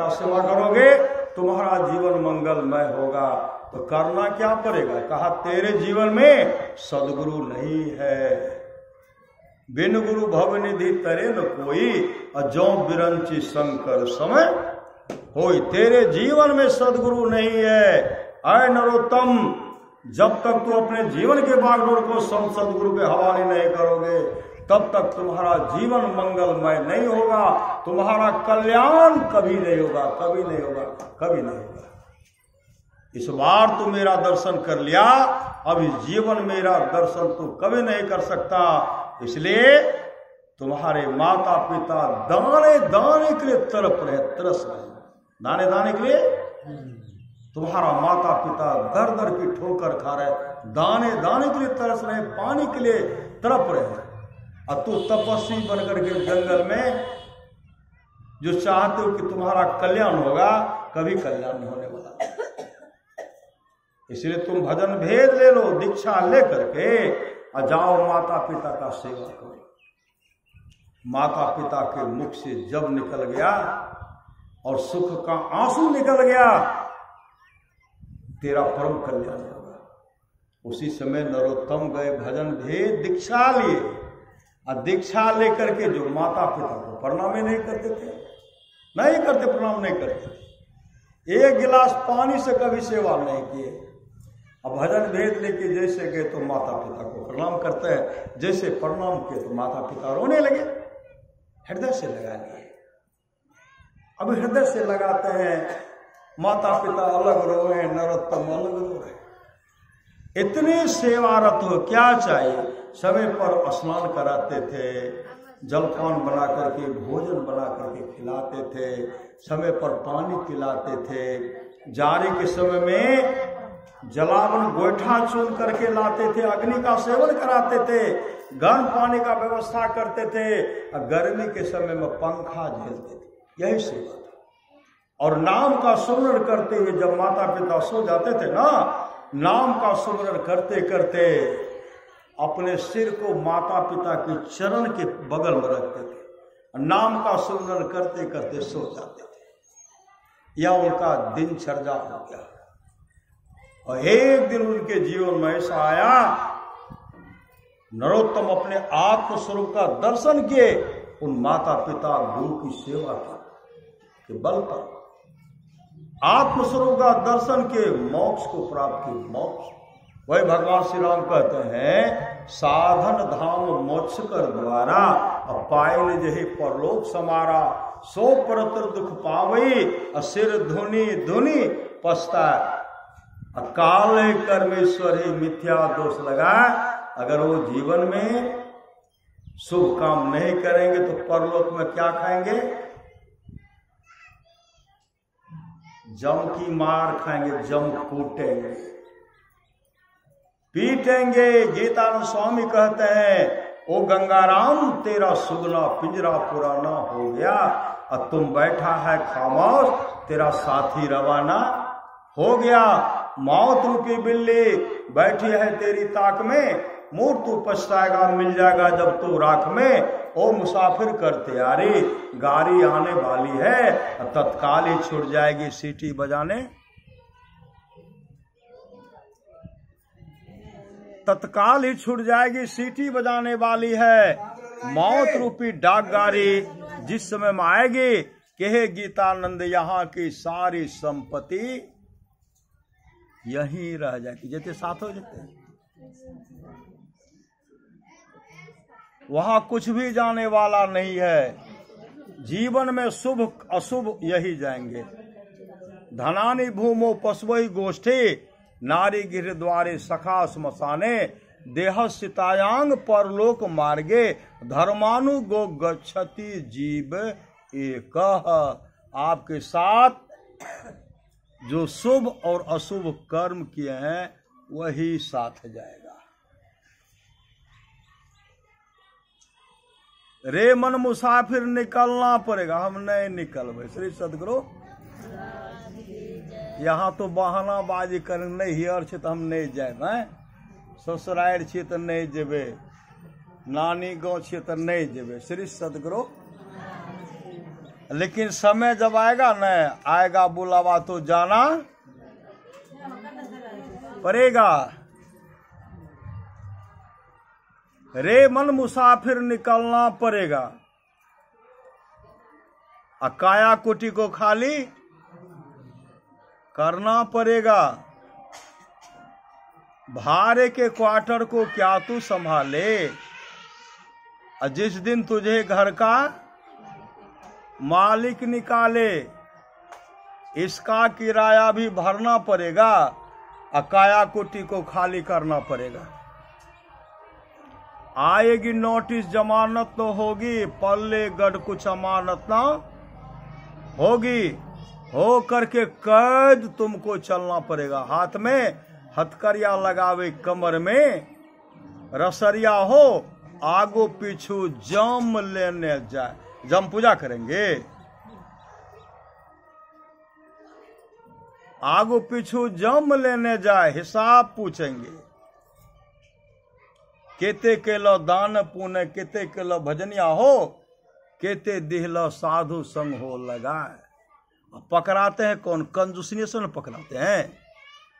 सेवा करोगे, तुम्हारा जीवन मंगलमय होगा। तो करना क्या पड़ेगा? कहा तेरे जीवन में सदगुरु नहीं है, बिन गुरु भवनिधि तरे न कोई, अजो बिरंची शंकर समय होई। तेरे जीवन में सदगुरु नहीं है। अय नरोत्तम, जब तक तू अपने जीवन के बागडोर को सदगुरु के हवाले नहीं करोगे तब तक तुम्हारा जीवन मंगलमय नहीं होगा, तुम्हारा कल्याण कभी नहीं होगा, कभी नहीं होगा, कभी नहीं होगा। इस बार तू मेरा दर्शन कर लिया, अब इस जीवन मेरा दर्शन तू कभी नहीं कर सकता। इसलिए तुम्हारे माता पिता दाने दाने के लिए तड़प रहे, तरस रहे, दाने दाने के लिए। तुम्हारा माता पिता दर दर की ठोकर खा रहे, दाने दाने के लिए तरस रहे, पानी के लिए तड़प रहे, और तू तपस्वी बनकर के जंगल में जो चाहते हो कि तुम्हारा कल्याण होगा, कभी कल्याण नहीं होने वाला। इसलिए तुम भजन भेद ले लो, दीक्षा ले करके और जाओ माता पिता का सेवा करो। माता पिता के मुख से जब निकल गया और सुख का आंसू निकल गया, तेरा परम कल्याण होगा। उसी समय नरोत्तम गए भजन भेद, दीक्षा लिए, और दीक्षा लेकर के जो माता पिता को प्रणाम नहीं करते थे, नहीं करते, प्रणाम नहीं करते, एक गिलास पानी से कभी सेवा नहीं किए। अब भजन भेद लेके जैसे गए तो माता पिता को प्रणाम करते हैं, जैसे प्रणाम किए तो माता पिता रोने लगे, हृदय से लगा लिए। अब हृदय से लगाते हैं, माता पिता अलग रो रहे, नरोत्तम अलग रो रहे। इतनी सेवारत हो, क्या चाहिए? समय पर स्नान कराते थे, जलपान बना करके, भोजन बना करके खिलाते थे, समय पर पानी पिलाते थे, जाड़े के समय में जलावन गोईठा चुन करके लाते थे, अग्नि का सेवन कराते थे, गर्म पानी का व्यवस्था करते थे, और गर्मी के समय में पंखा झेलते थे। यही सेवा था। और नाम का सुमरण करते हुए जब माता पिता सो जाते थे ना, नाम का सुमरण करते करते अपने सिर को माता पिता के चरण के बगल में रखते थे, नाम का सुमरण करते करते सो जाते थे। यह उनका दिनचर्या हो गया। और एक दिन उनके जीवन में ऐसा आया, नरोत्तम अपने आत्म स्वरूप का दर्शन किए, उन माता पिता गुरु की सेवा के बल पर आत्मस्वरूप का दर्शन के मोक्ष को प्राप्त किए। मोक्ष वही भगवान श्री राम कहते हैं, साधन धाम मोक्ष कर द्वारा, पायल जही परलोक समारा, सो परतर दुख पावई, सिर धुनी धुनी पछता। काले कर्मेश्वरी मिथ्या दोष लगा। अगर वो जीवन में शुभ काम नहीं करेंगे तो परलोक में क्या खाएंगे? जम की मार खाएंगे, जम कूटेंगे, पीटेंगे। गीतानंद स्वामी कहते हैं, ओ गंगाराम तेरा सुगना पिंजरा पुराना हो गया, और तुम बैठा है खामोश, तेरा साथी रवाना हो गया। मौत रूपी बिल्ली बैठी है तेरी ताक में, मूर्त पछताएगा मिल जाएगा जब तू राख में। ओ मुसाफिर कर तैयारी, गाड़ी आने वाली है, तत्काल ही छूट जाएगी सीटी बजाने। तत्काल ही छूट जाएगी सीटी बजाने वाली है। मौत रूपी डाक गाड़ी जिस समय में आएगी, कहे गीतानंद यहाँ की सारी संपत्ति यहीं रह जाएगी। जैसे साथ हो जाते वहां कुछ भी जाने वाला नहीं है। जीवन में शुभ अशुभ यही जाएंगे। धनानि भूमो पशवई गोष्ठी, नारी गिर द्वारे सखा श्मशाने, देह सितायांग परलोक मार्गे, धर्मानु गो गच्छति जीव एक। आपके साथ जो शुभ और अशुभ कर्म किए हैं वही साथ जाएगा। रे मन मुसाफिर निकलना पड़ेगा, हम नहीं निकलबे। श्री सदगुरु यहाँ तो बहानाबाजी कर नहीं हियर छे तो हम नहीं जाए, ससुराल छे तो नहीं जेबे, नानी गाँव छे तो नहीं जेबे। श्री सदगुरु लेकिन समय जब आएगा न, आएगा बुलावा तो जाना पड़ेगा। रे मन मुसाफिर निकलना पड़ेगा। काया कोटि को खाली करना पड़ेगा। भाड़े के क्वार्टर को क्या तू संभाले, जिस दिन तुझे घर का मालिक निकाले, इसका किराया भी भरना पड़ेगा। काया कोटि को खाली करना पड़ेगा। आएगी नोटिस जमानत तो होगी, पल्ले गढ़ कुछ अमानत ना होगी। हो करके कैद तुमको चलना पड़ेगा। हाथ में हथकरिया लगावे, कमर में रसरिया हो, आगो पीछू जम लेने जाए। जम पूजा करेंगे, आगो पीछू जम लेने जाए, हिसाब पूछेंगे। केते केलो दान पुण्य, केते केलो भजनिया हो, केते दिहलो साधु संग हो लगाए। पकड़ाते हैं कौन? कंजूसनी से न पकड़ाते हैं।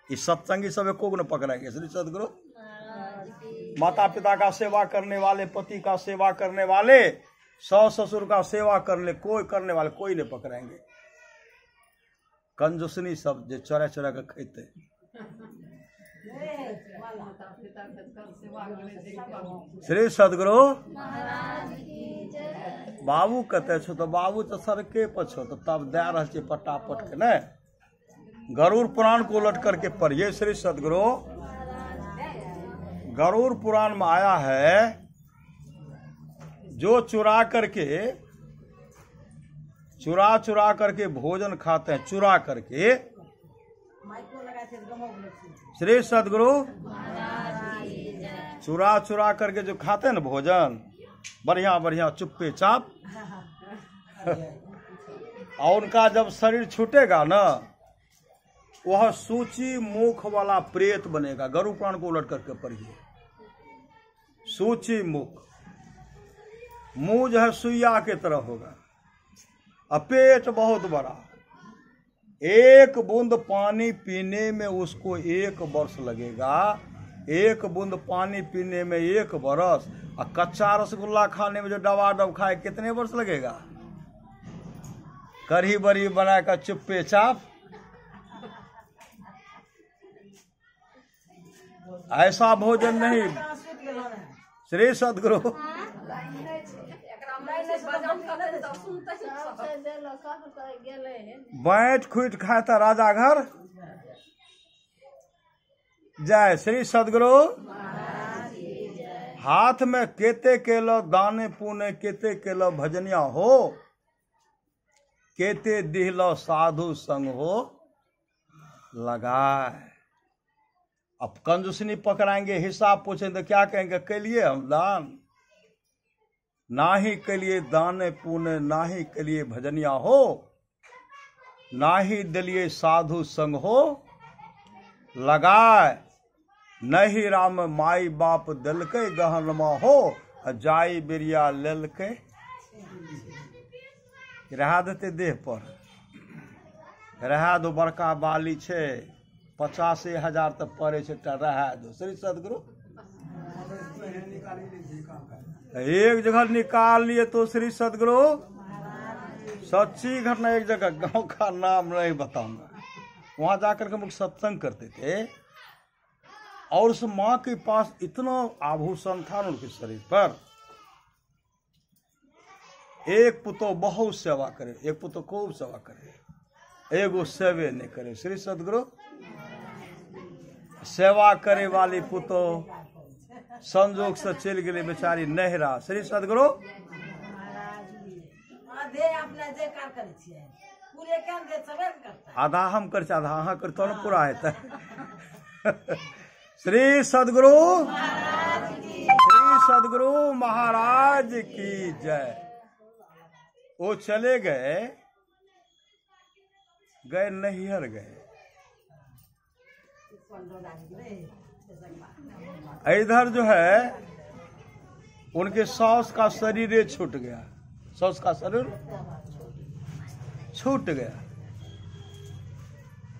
इस सत्संगी सब को न पकड़ाएंगे। श्री सदगुरु माता पिता का सेवा करने वाले, पति का सेवा करने वाले, सास ससुर का सेवा करने वाले कोई नहीं पकड़ाएंगे। कंजूसनी सब जो चरा चरा कर खाते हैं। श्री सदगुरु बाबू कहते छो तो बाबू तो सड़के पर छो तो तब दे रहे पटापट के न। गरुड़ पुराण को उलट करके पढ़िए। श्री सदगुरु गरुड़ पुराण में आया है, जो चुरा करके भोजन खाते हैं, चुरा करके। श्री सदगुरु चुरा करके जो खाते हैं ना भोजन, बढ़िया बढ़िया चुप्पे चाप, और उनका जब शरीर छूटेगा ना, वह सूची मुख वाला प्रेत बनेगा। गरुड़ पुराण को उलट करके पढ़िए। सूची मुख, मुंह जो है सुइया के तरह होगा, पेट बहुत बड़ा। एक बूंद पानी पीने में उसको 1 वर्ष लगेगा। 1 बूंद पानी पीने में 1 वर्ष। और कच्चा रसगुल्ला खाने में जो डबाडब खाए कितने वर्ष लगेगा? कढ़ी बड़ी बनाकर चुप्पे चाप। ऐसा भोजन नहीं। श्री सदगुरु बैठ खुट खाता राजा घर जय। श्री सदगुरु हाथ में केते केलो दाने पुण्य, केते केलो भजनिया हो, केते दिहलो साधु संग हो लगाए। अब कंजूसनी पकड़ाएंगे, हिसाब पूछेंगे तो क्या कहेंगे? के लिए हम दान ना ही के लिए दाने पुण्य, ना ही के लिए भजनिया हो, ना ही दिलिए साधु संग हो लगाए। नहीं राम माई बाप दिलके गहनमा हो जाई बिरिया लेलके। रहा देते देह पर, रहा दो बड़का बाली छे 50,000 तक पड़े छे, रहा दो श्री सदगुरु एक जगह निकाल लिए तो श्री सदगुरु सच्ची घटना, एक जगह गांव का नाम नहीं बताऊंगा, वहां जाकर के हम लोग सत्संग करते थे और उस माँ के पास इतना आभूषण था उनके शरीर पर। एक पुतो बहुत सेवा करे, एक पुतो खूब सेवा करे, एगो सेवे नहीं करे। श्री सदगुरु सेवा करे वाली पुतो संजोग से चल गए बेचारी नहरा। श्री सदगुरु आधा हम कर आधा अहाँ कर तो पूरा है। श्री सदगुरु श्री सदगुरु महाराज की जय। वो चले गए नैहर गए, इधर जो है उनके सास का शरीर छूट गया, सास का शरीर छूट गया।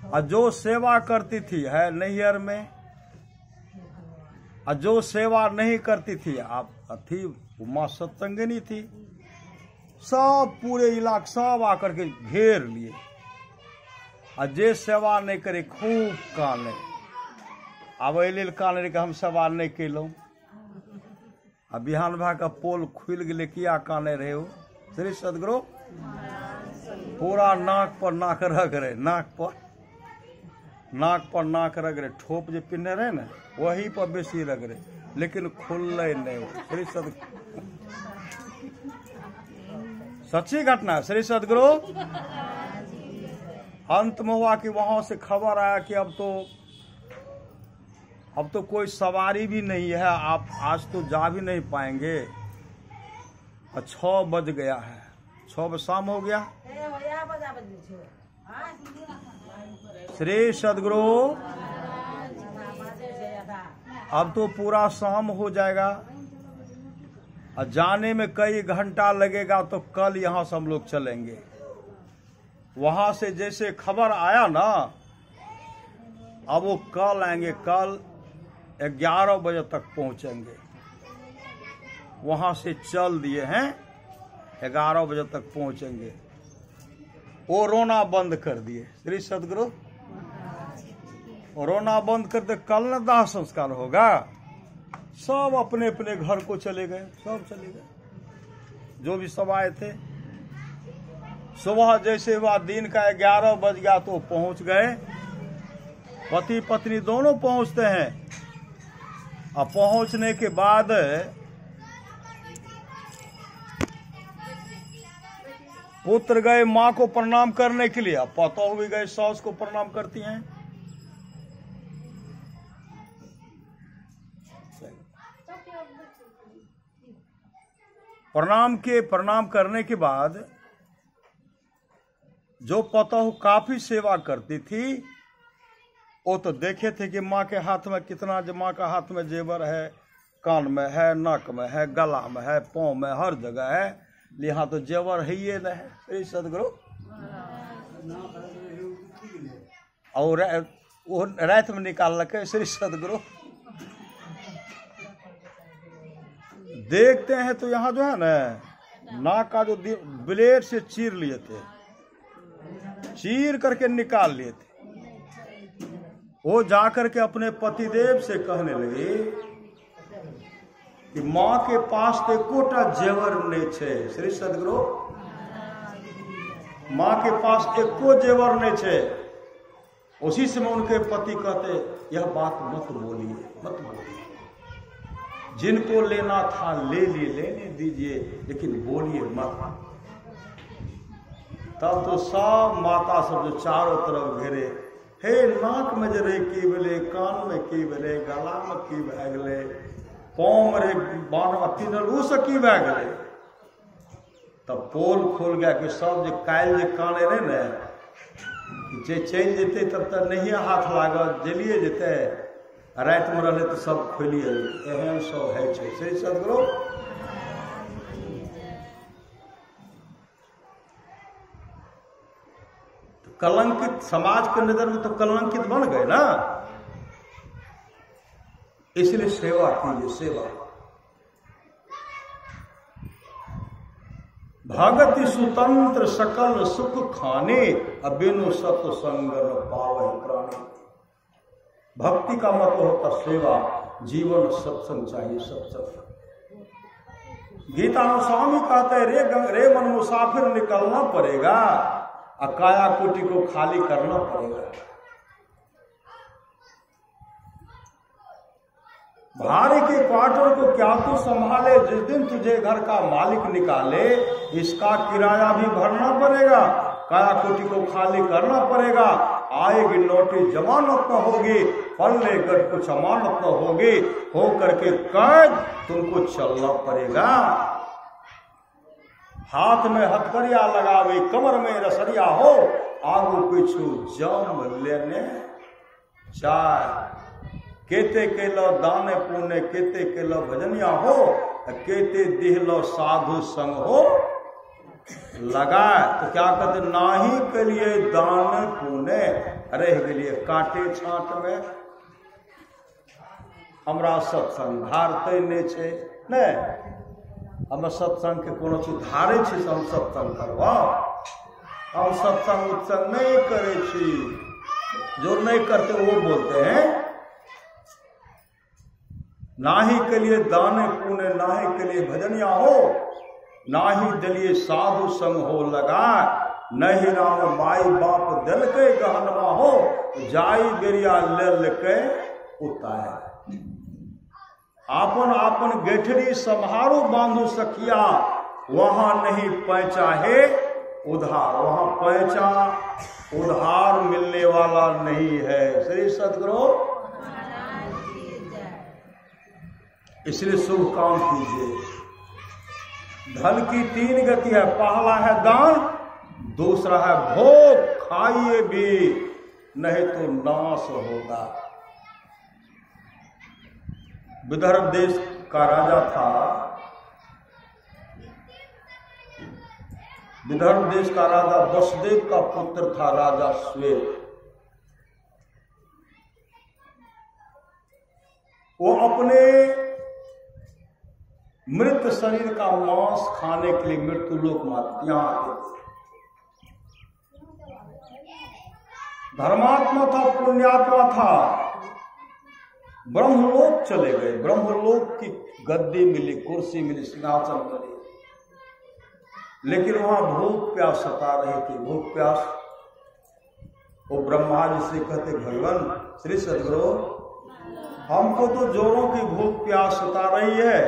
और जो सेवा करती थी है नैहर में, और जो सेवा नहीं करती थी आप थी मां सत्संगिनी थी, सब पूरे इलाका सब आकर के घेर लिए। और जे सेवा नहीं करे खूब काने, अब लेल काने के हम सेवा नहीं कैलूँ। अब बिहान भा का पोल खुल गए, किया काने रहे हो। श्री सदगुरु पूरा नाक पर नाक रख रहे, नाक पर रख रहे, ठोप जो पिन्ने रहे ना वही पर बेसी रख रहे, लेकिन खुल नहीं हो। श्री सदगुरु सच्ची घटना। श्री सदगुरु अंत में हुआ कि वहां से खबर आया कि अब तो कोई सवारी भी नहीं है, आप आज तो जा भी नहीं पाएंगे। 6 बज गया है, 6 बजे शाम हो गया। श्री सदगुरु अब तो पूरा शाम हो जाएगा और जाने में कई घंटा लगेगा, तो कल यहाँ से हम लोग चलेंगे। वहां से जैसे खबर आया ना, अब वो कल आएंगे, कल 11 बजे तक पहुंचेंगे। वहां से चल दिए हैं, 11 बजे तक पहुंचेंगे। वो रोना बंद कर दिए। श्री सदगुरु रोना बंद कर दे, कल न दाह संस्कार होगा। सब अपने अपने घर को चले गए, सब चले गए जो भी सब आए थे। सुबह जैसे हुआ दिन का 11 बज गया तो पहुंच गए। पति पत्नी दोनों पहुंचते हैं, और पहुंचने के बाद पुत्र गए माँ को प्रणाम करने के लिए, अब पतोह भी गए सास को प्रणाम करती हैं। प्रणाम करने के बाद जो पतोह काफी सेवा करती थी, वो तो देखे थे कि माँ के हाथ में कितना, माँ का हाथ में जेवर है, कान में है, नाक में है, गला में है, पाँव में, हर जगह है। यहाँ तो जेवर है ही नहीं। सदगुरु और वो रात में निकाल लगे। श्री सदगुरु देखते हैं तो यहाँ जो है ना, नाक का जो ब्लेड से चीर लिए थे, चीर करके निकाल लिए थे। वो जाकर के अपने पतिदेव से कहने लगे कि माँ के पास तो एकोटा जेवर नहीं छे। श्री सदगुरु माँ के पास एको जेवर नहीं छे। उसी समय उनके पति कहते, यह बात मत बोलिए, मत बोलिए, जिनको लेना था ले लिए, लेने दीजिए, लेकिन बोलिए मत। तब तो सब माता सब जो चारों तरफ घेरे, हे नाक में जरे की भेले, कान में की भेले, गला में की भए गेले, पाँव में रे बांधवा पिनल उ से की भए गेले। तब पोल खोल गया कि सब जे काल्हि जे काने रहे ने, जे चलि जेते तब तक नहीं हाथ लागत, जलिए जेते। रात में रहले तो सब खोलिए एहन सब है छे। श्री सदगुरु कलंकित समाज के नजर में तो कलंकित बन गए ना, इसलिए सेवा कीजिए। सेवा भगति सुतंत्र सकल सुख खाने अबिनु सत्संग न पावै प्राणी। भक्ति का मतलब होता सेवा, जीवन सत्संग चाहिए। सत्संग गीता में स्वामी कहते हैं रे मन मुसाफिर निकलना पड़ेगा, काया कोटि को खाली करना पड़ेगा। भाड़े के क्वार्टर को क्या तू संभाले, जिस दिन तुझे घर का मालिक निकाले इसका किराया भी भरना पड़ेगा, काया कोटि को खाली करना पड़ेगा। आएगी नोटिस जमानत न होगी, पल्ले गट कुछ अमानत न होगी, हो करके कैद तुमको चलना पड़ेगा। हाथ में हथकड़िया लगावे कमर में रसरिया हो, आगू पीछू जम लेने चाय। केते केलो दाने पुण्य केते केलो भजनिया हो, केते दिहलो साधु संग हो लगाए। तो क्या कहते नाही के लिए दान पुण्य रह गेलिए काटे छाट में। हमरा सत्संग धारते नहीं छे ने, हम सत्संग के कोनो चीज धारे छी से हम सत्संग करवा। हम सत्संग उत्संग नहीं करे छी, जो नहीं करते वो बोलते हैं। नाही के लिए दाने पुण्य नाही के लिए भजनिया हो, नाही दलिए साधु संग हो लगा। नहीं राम माई बाप दल के गहनवा हो, जाई बेरिया लेल के उतार। आपन आपन गेठरी सम्हारो बांधो सखिया, वहां नहीं पैंचा है उधार। वहां पैंचा उधार मिलने वाला नहीं है। श्री सदगुरु इसलिए शुभ काम कीजिए। धन की 3 गति है, पहला है दान, दूसरा है भोग, खाइए भी नहीं तो नाश होगा। विदर्भ देश का राजा था, विदर्भ देश का राजा वसुदेव का पुत्र था राजा श्वेत। वो अपने मृत शरीर का मांस खाने के लिए मृत्यु लोक में यहां आते थे। धर्मात्मा था, पुण्यात्मा था, ब्रह्मलोक चले गए। ब्रह्मलोक की गद्दी मिली, कुर्सी मिली, सिंहासन मिली, लेकिन वहां भूख प्यास सता रही थी। भूख प्यास वो ब्रह्मा जी से कहते भगवान श्री सदगुरु हमको तो जोरों की भूख प्यास सता रही है।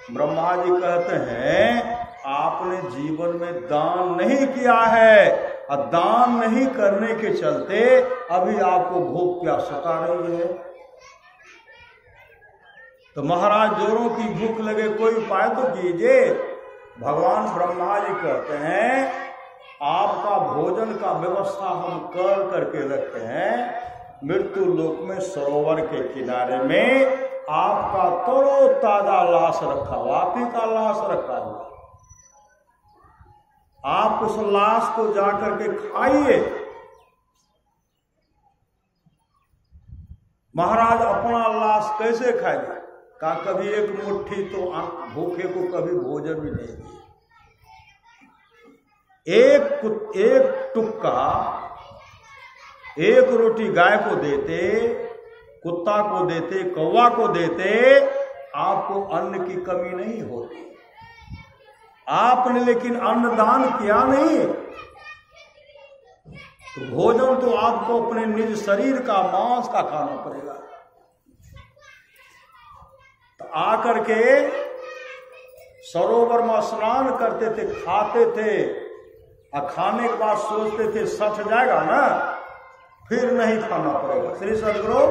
ब्रह्मा जी कहते हैं आपने जीवन में दान नहीं किया है, और दान नहीं करने के चलते अभी आपको भूख प्यास सता रही है। तो महाराज जोरों की भूख लगे कोई उपाय तो कीजिए। भगवान ब्रह्मा जी कहते हैं आपका भोजन का व्यवस्था हम कर करके रखे हैं। मृत्यु लोक में सरोवर के किनारे में आपका तरो ताजा लाश रखा हुआ, आप ही का लाश रखा हुआ। आप उस लाश को जाकर के खाइए। महाराज अपना लाश कैसे खाएगा? का कभी एक मुट्ठी तो भूखे को कभी भोजन भी नहीं दिए। एक टुक्का, एक रोटी गाय को देते, कुत्ता को देते, कौवा को देते, आपको अन्न की कमी नहीं होती। आपने लेकिन अन्नदान किया नहीं, तो भोजन तो आपको अपने निज शरीर का मांस का खाना पड़ेगा। तो आकर के सरोवर में स्नान करते थे, खाते थे, और खाने के बाद सोचते थे सठ जाएगा ना, फिर नहीं खाना पड़ेगा। श्री सदगुरु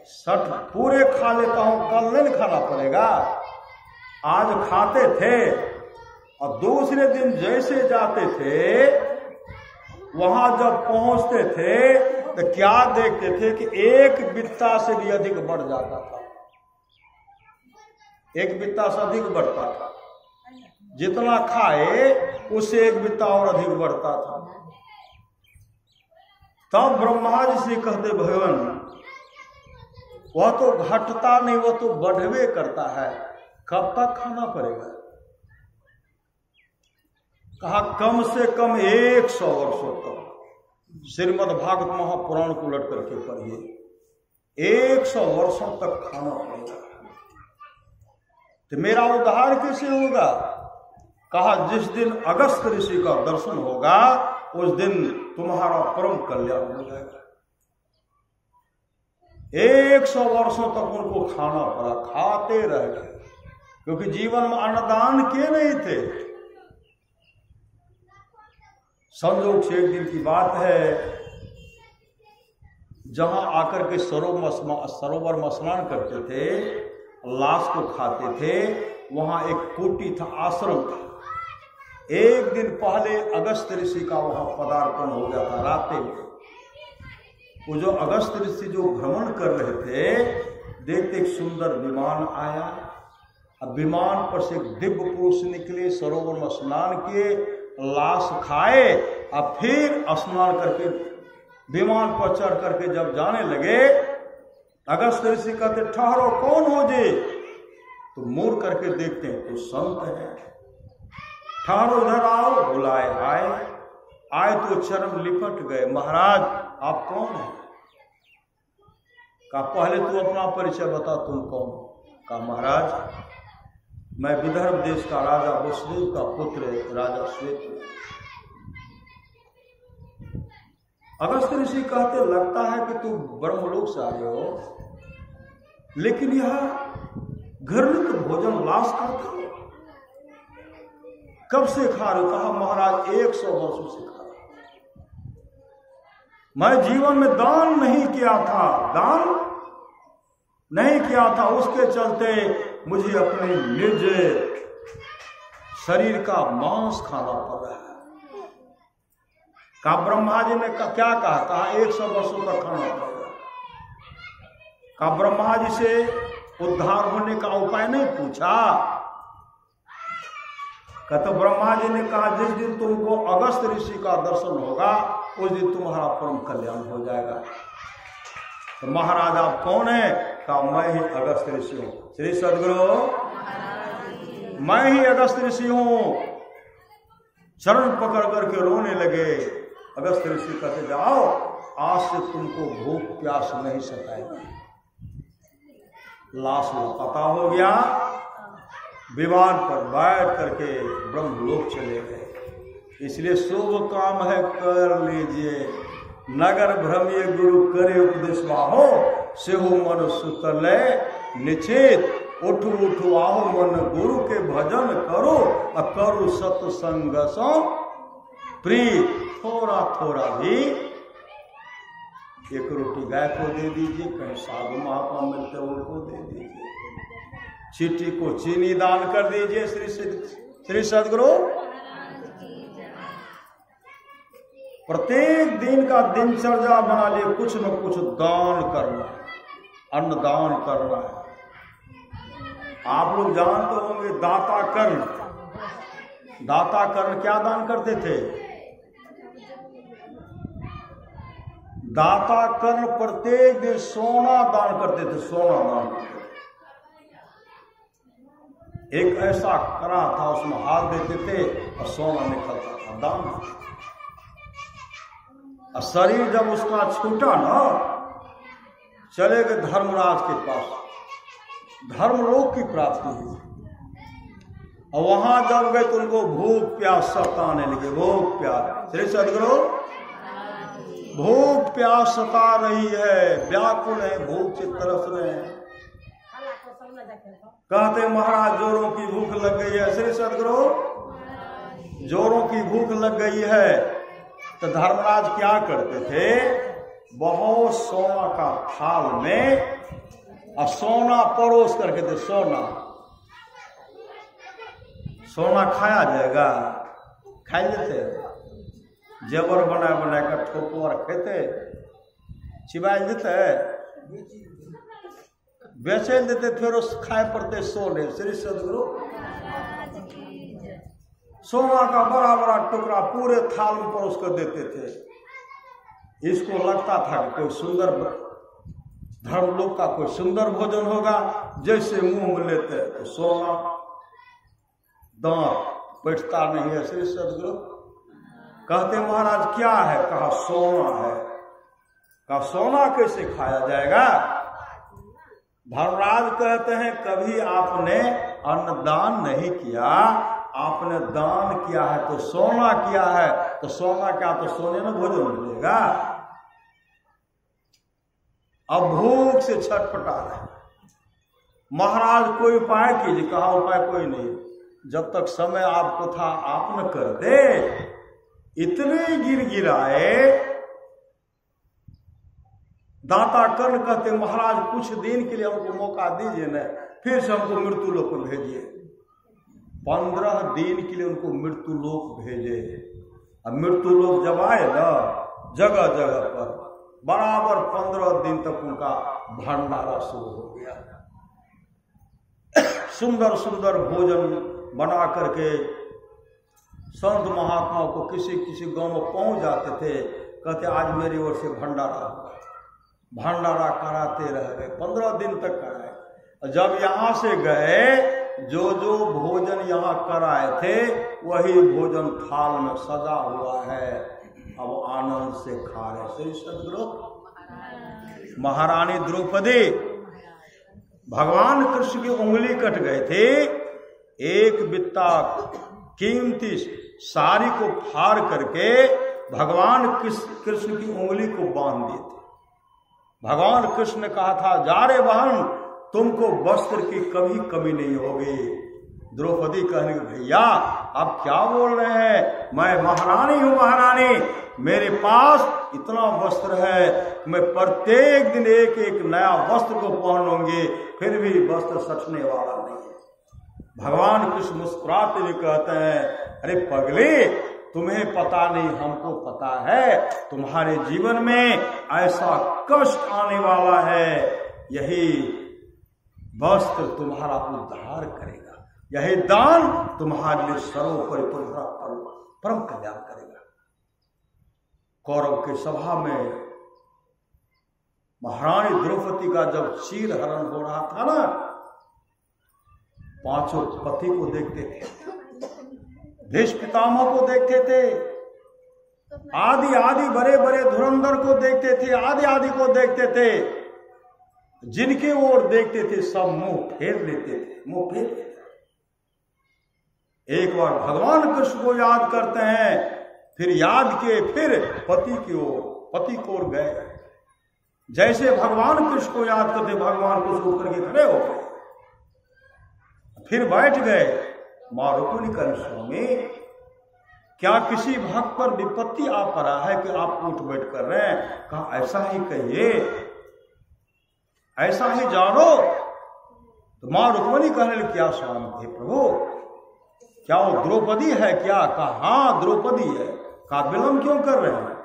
सठ पूरे खा लेता हूं, कल नहीं खाना पड़ेगा। आज खाते थे और दूसरे दिन जैसे जाते थे, वहां जब पहुंचते थे तो क्या देखते थे कि एक बित्ता से भी अधिक बढ़ जाता था, एक बित्ता से अधिक बढ़ता था, जितना खाए उससे एक बित्ता और अधिक बढ़ता था। तब ब्रह्मा जी से कहते भगवान वह तो घटता नहीं, वह तो बढ़वे करता है, कब तक खाना पड़ेगा? कहा कम से कम 100 वर्षों तक। श्रीमद् भागवत महापुराण को उलट करके पढ़िए, 100 वर्षों तक खाना पड़ेगा। तो मेरा उद्धार कैसे होगा? कहा जिस दिन अगस्त ऋषि का दर्शन होगा उस दिन तुम्हारा परम कल्याण हो जाएगा। 100 वर्षों तक उनको खाना पड़ा, खाते रह गए, क्योंकि जीवन में अन्नदान किए नहीं थे। संयोग से एक दिन की बात है, जहां आकर के सरोवर में स्नान करते थे, लाश को खाते थे, वहां एक कोटि था, आश्रम था। एक दिन पहले अगस्त ऋषि का वहां पदार्पण हो गया था रात्रि में। वो जो अगस्त ऋषि जो भ्रमण कर रहे थे, देखते एक सुंदर विमान आया। अब विमान पर से एक दिव्य पुरुष निकले, सरोवर में स्नान किए, लाश खाए, अब फिर स्नान करके विमान पर चढ़ करके जब जाने लगे, अगस्त ऋषि कहते ठहरो, कौन हो जी? तो मुड़ करके देखते हैं तो संत है। ठहरो, इधर आओ, बुलाए, आए तो चरम लिपट गए। महाराज आप कौन हैं? कहा पहले तू अपना परिचय बता, तुम कौन हो? कहा महाराज मैं विदर्भ देश का राजा वसुदेव का पुत्र राजा श्वेत। अगस्त ऋषि कहते लगता है कि तू ब्रह्मलोक से आए हो, लेकिन यह घृणित भोजन लाश खाता हो, कब से खा रहे हो? कहा महाराज 100 वर्षों से खा रहा हूं। मैं जीवन में दान नहीं किया था, उसके चलते मुझे अपने निज शरीर का मांस खाना पड़ रहा है। कहा ब्रह्मा जी ने क्या कहा? कहा 100 वर्षों तक खाना पड़ेगा। कहा ब्रह्मा जी से उद्धार होने का उपाय नहीं पूछा? कहते ब्रह्मा जी ने कहा जिस दिन तुमको अगस्त ऋषि का दर्शन होगा उस दिन तुम्हारा परम कल्याण हो जाएगा। तो महाराज आप कौन है? कहा मैं ही अगस्त ऋषि हूं। श्री सद्गुरु मैं ही अगस्त ऋषि हूं। चरण पकड़ करके रोने लगे। अगस्त ऋषि कहते जाओ, आज से तुमको भूख प्यास नहीं सताएगी। लाश पता हो गया, विमान पर बैठ करके ब्रह्मलोक चले गए। इसलिए शुभ काम है कर लीजिए, नगर भ्रमिय गुरु करे उपदेश बाहो, सेहो मन सुतले निश्चित। उठु उठु आहो मन गुरु के भजन करो, करो सत्संग सो प्रीत। थोड़ा थोड़ा भी एक रोटी गाय को दे दीजिए, कहीं साधु महात्मा मिलते उनको दे दीजिए, चीटी को चीनी दान कर दीजिए। श्री सद्गुरु प्रत्येक दिन का दिनचर्या बना लिए, कुछ न कुछ दान करना, अन्नदान करना है। आप लोग जानते होंगे दाता कर्ण। दाता कर्ण क्या दान करते थे? दाता कर्ण प्रत्येक दिन सोना दान करते थे, सोना दान करते थे। एक ऐसा कड़ा था, उसमें हाथ देते थे और सोना निकलता था, दान। और शरीर जब उसका छूटा ना, चले गए धर्मराज के पास, धर्मलोक की प्राप्ति हुई। और वहां जब गए तो उनको भूख प्यास सताने लगे, भूख प्यास। श्री सद्गुरु भूख प्यास सता रही है, व्याकुल है, भूख से तरस रहे हैं। कहते महाराज जोरों की भूख लग गई है। श्री सद्गुरु जोरों की भूख लग गई है। तो धर्मराज क्या करते थे? बहुत सोना का थाल में और सोना परोस करके दे। सोना खाया जाएगा, खा लेते, जेवर बना बना कर ठोकुआ खेते, चिबाइल देते बेचल देते, फिर खाए पड़ते सोने। श्री सदगुरु सोना का बड़ा बड़ा टुकड़ा पूरे थाल में परोस कर देते थे। इसको लगता था कि कोई सुंदर धर्म लोग का कोई सुंदर भोजन होगा। जैसे मुंह में लेते तो सोना, दांत बैठता नहीं है। श्री सदगुरु कहते महाराज क्या है? कहा सोना है। कहा सोना कैसे खाया जाएगा? धर्मराज कहते हैं कभी आपने अन्नदान नहीं किया, आपने दान किया है तो सोना किया है, तो सोना क्या तो सोने में भोजन मिलेगा। अब भूख से छटपटा रहे। महाराज कोई उपाय कीजिए। कहा उपाय कोई नहीं, जब तक समय आपको था आप न कर दे। इतने गिराए दाता कर्ण कहते महाराज कुछ दिन के लिए हमको मौका दीजिए न, फिर से हमको मृत्यु लोक में भेजिए। 15 दिन के लिए उनको मृत्यु लोक भेजे। अब मृत्यु लोक जब आए ना, जगह जगह पर बराबर 15 दिन तक उनका भंडारा शुरू हो गया। सुंदर सुंदर भोजन बना करके संत महात्माओं को किसी किसी गांव में पहुंच जाते थे। कहते आज मेरी ओर से भंडारा होगा। भंडारा कराते रह गए, 15 दिन तक कराए। जब यहां से गए, जो जो भोजन यहाँ कराए थे वही भोजन थाल में सजा हुआ है। अब आनंद से खा रहे। श्री सदगुरु महारानी द्रौपदी, भगवान कृष्ण की उंगली कट गए थे। एक बित्ता कीमती साड़ी को फाड़ करके भगवान कृष्ण की उंगली को बांध दिए थे। भगवान कृष्ण ने कहा था जा रे बहन, तुमको वस्त्र की कभी कमी नहीं होगी। द्रौपदी कहने लगी भैया आप क्या बोल रहे हैं? मैं महारानी हूं महारानी, मेरे पास इतना वस्त्र है कि मैं प्रत्येक दिन एक एक नया वस्त्र को पहनूंगी, फिर भी वस्त्र सचने वाला नहीं है। भगवान कृष्ण मुस्कुराते हुए कहते हैं अरे पगली, तुम्हें पता नहीं हमको पता है। तुम्हारे जीवन में ऐसा कष्ट आने वाला है, यही वस्त्र तुम्हारा उद्धार करेगा, यही दान तुम्हारे लिए सर्वोपरि परम कल्याण करेगा। कौरव की सभा में महारानी द्रौपदी का जब चीर हरण हो रहा था ना, पांचों पति को देखते थे, भीष्म पितामह को देखते थे, आदि आदि बड़े बड़े धुरंधर को देखते थे, आदि आदि को देखते थे। जिनके ओर देखते थे सब मुंह फेर लेते थे, मुंह फेर लेते थे। एक बार भगवान कृष्ण को याद करते हैं, फिर याद किए, फिर पति की ओर गए। जैसे भगवान कृष्ण को याद करते भगवान कृष्ण उठ करके खड़े हो गए, फिर बैठ गए। मां रुक्मिणी कहे स्वामी क्या किसी भक्त पर विपत्ति आ पड़ा है कि आप उठ बैठ कर रहे हैं? कहा ऐसा ही कहिए, ऐसा ही जानो। तो मां रुक्मिणी कहने लगी क्या स्वामी थे प्रभु, क्या वो द्रौपदी है क्या? कहा हाँ द्रौपदी है। कहा विलंब क्यों कर रहे हैं?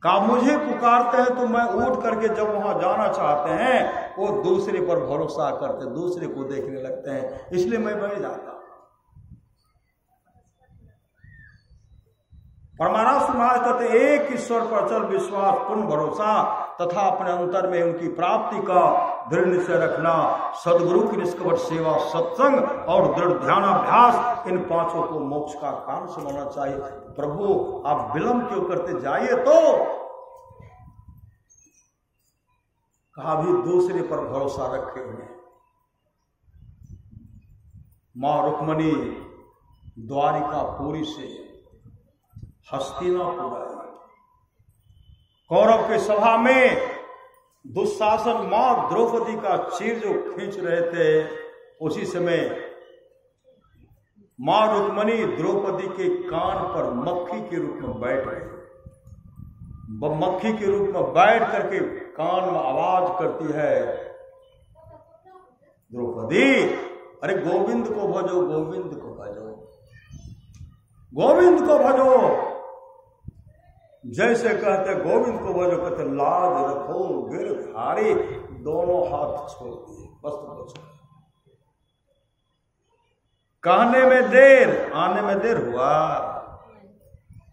कहा मुझे पुकारते हैं तो मैं उठ करके जब वहां जाना चाहते हैं वो दूसरे पर भरोसा करते, दूसरे को देखने लगते हैं, इसलिए मैं बैठ जाता। परमाराष्ट्र महाराज कहते एक ईश्वर पर चल विश्वास, पूर्ण भरोसा तथा अपने अंतर में उनकी प्राप्ति का दृढ़ निश्चय रखना, सदगुरु की निष्कपट सेवा, सत्संग और दृढ़ ध्यानाभ्यास, इन पांचों को मोक्ष का कारण समझना चाहिए। प्रभु आप विलंब क्यों करते, जाइए तो। कहा भी दूसरे पर भरोसा रखे हुए। मां रुक्मिणी द्वारिकापुरी से हस्तिनापुर आई। कौरव के सभा में दुशासन मां द्रौपदी का चीर जो खींच रहे थे, उसी समय मां रुक्मिणी द्रौपदी के कान पर मक्खी के रूप में बैठ गई। मक्खी के रूप में बैठ करके कान में आवाज करती है द्रौपदी अरे गोविंद को भजो, गोविंद को भजो, गोविंद को भजो। जैसे कहते गोविंद को बोलो, कहते लाज रखो गिरधारी, दोनों हाथ छोड़ दिए, वस्त्र को छोड़। कहने में देर, आने में देर हुआ,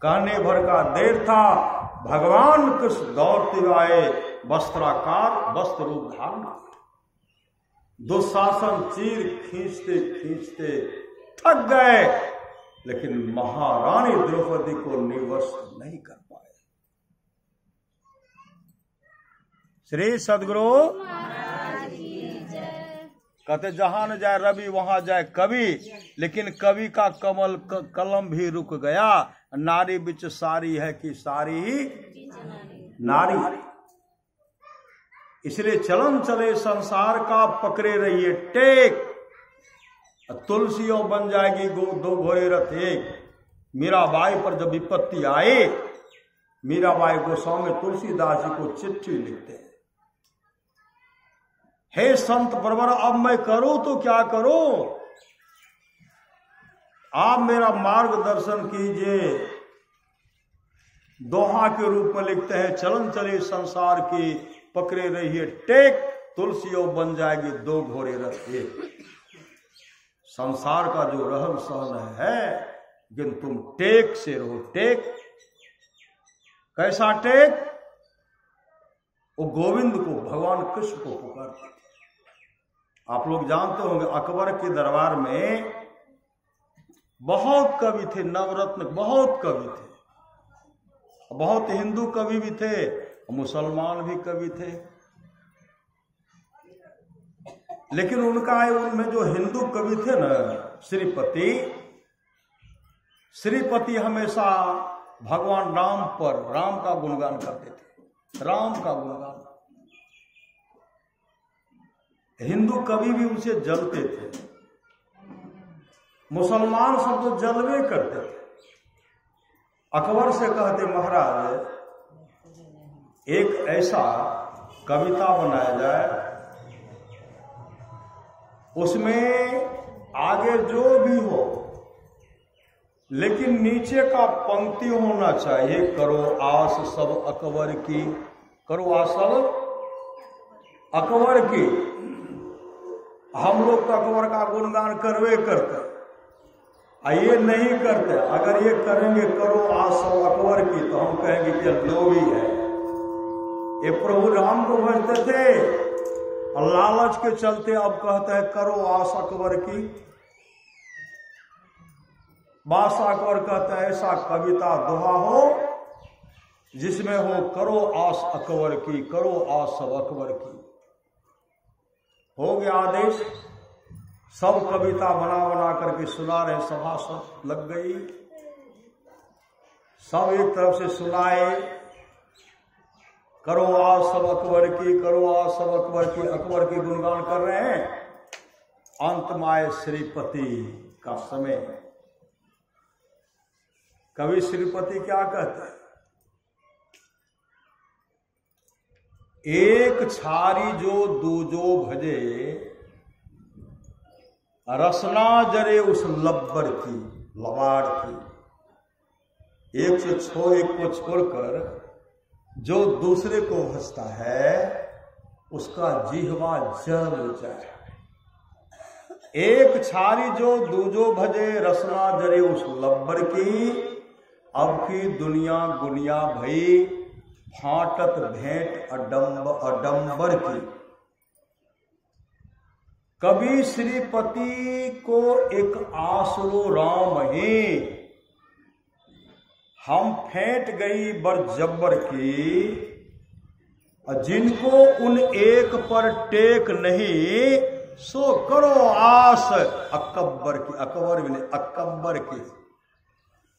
कहने भर का देर था। भगवान कृष्ण दौड़ते आए, वस्त्राकार वस्त्र रूप धारण। दुशासन चीर खींचते खींचते थक गए, लेकिन महारानी द्रौपदी को निवश नहीं कर पाए। श्री सद्गुरु कहते जहां न जाए रवि वहां जाए कवि, लेकिन कवि का कलम भी रुक गया। नारी बिच सारी है कि सारी ही नारी। इसलिए चलन चले संसार का, पकड़े रहिए टेक। तुलसियों बन जाएगी दो घोड़े रथ एक। मीराबाई पर जब विपत्ति आए, मीराबाई गोस्वामी तुलसीदास जी को चिट्ठी लिखते हैं, हे संत परवर, अब मैं करूं तो क्या करूं, आप मेरा मार्गदर्शन कीजिए। दोहा के रूप में लिखते हैं, चलन चले संसार की, पकड़े रहिए टेक। तुलसियों बन जाएगी दो घोड़े रथ एक। संसार का जो रहन सहन है, लेकिन तुम टेक से रहो। टेक कैसा टेक? वो गोविंद को, भगवान कृष्ण को पुकारते थे। आप लोग जानते होंगे अकबर के दरबार में बहुत कवि थे, नवरत्न बहुत कवि थे, बहुत हिंदू कवि भी थे, मुसलमान भी कवि थे। लेकिन उनमें जो हिंदू कवि थे ना, श्रीपति हमेशा भगवान राम का गुणगान करते थे, राम का गुणगान। हिंदू कवि भी उनसे जलते थे, मुसलमान सब तो जलवे करते थे। अकबर से कहते, महाराज एक ऐसा कविता बनाया जाए, उसमें आगे जो भी हो, लेकिन नीचे का पंक्ति होना चाहिए, करो आस सब अकबर की, करो आस सब अकबर की। हम लोग तो अकबर का गुणगान करवे करते, ये नहीं करते। अगर ये करेंगे करो आस सब अकबर की, तो हम कहेंगे कि लोभी है। ये प्रभु राम को भजते थे, लालच के चलते अब कहते हैं करो आस अकबर की। बादशाह अकबर कहते हैं ऐसा कविता दोहा हो जिसमें हो करो आस अकबर की, करो आस सब अकबर की। हो गया आदेश, सब कविता बना बना करके सुना रहे, सभा सब लग गई, सब एक तरफ से सुनाए, करो आज सब अकबर की, करो आज सब अकबर की, अकबर की गुणगान कर रहे हैं। अंत में आए श्रीपति का समय। कवि श्रीपति क्या कहते हैं? एक छारी जो दूजो भजे, रसना जरे उस लब्बर की, लबाड़ की। एक को छोड़कर जो दूसरे को भजता है, उसका जिह्वा जल जाए। एक छारी जो दूजो भजे, रसना जरे उस लब्बर की। अब की दुनिया गुनिया भई, फाटत भेंट अडंबर की। कभी श्रीपति को एक आसरो राम ही, हम फेंट गई बरजब्बर की। जिनको उन एक पर टेक नहीं, सो करो आस अकबर की। अकबर भी नहीं, अकबर की।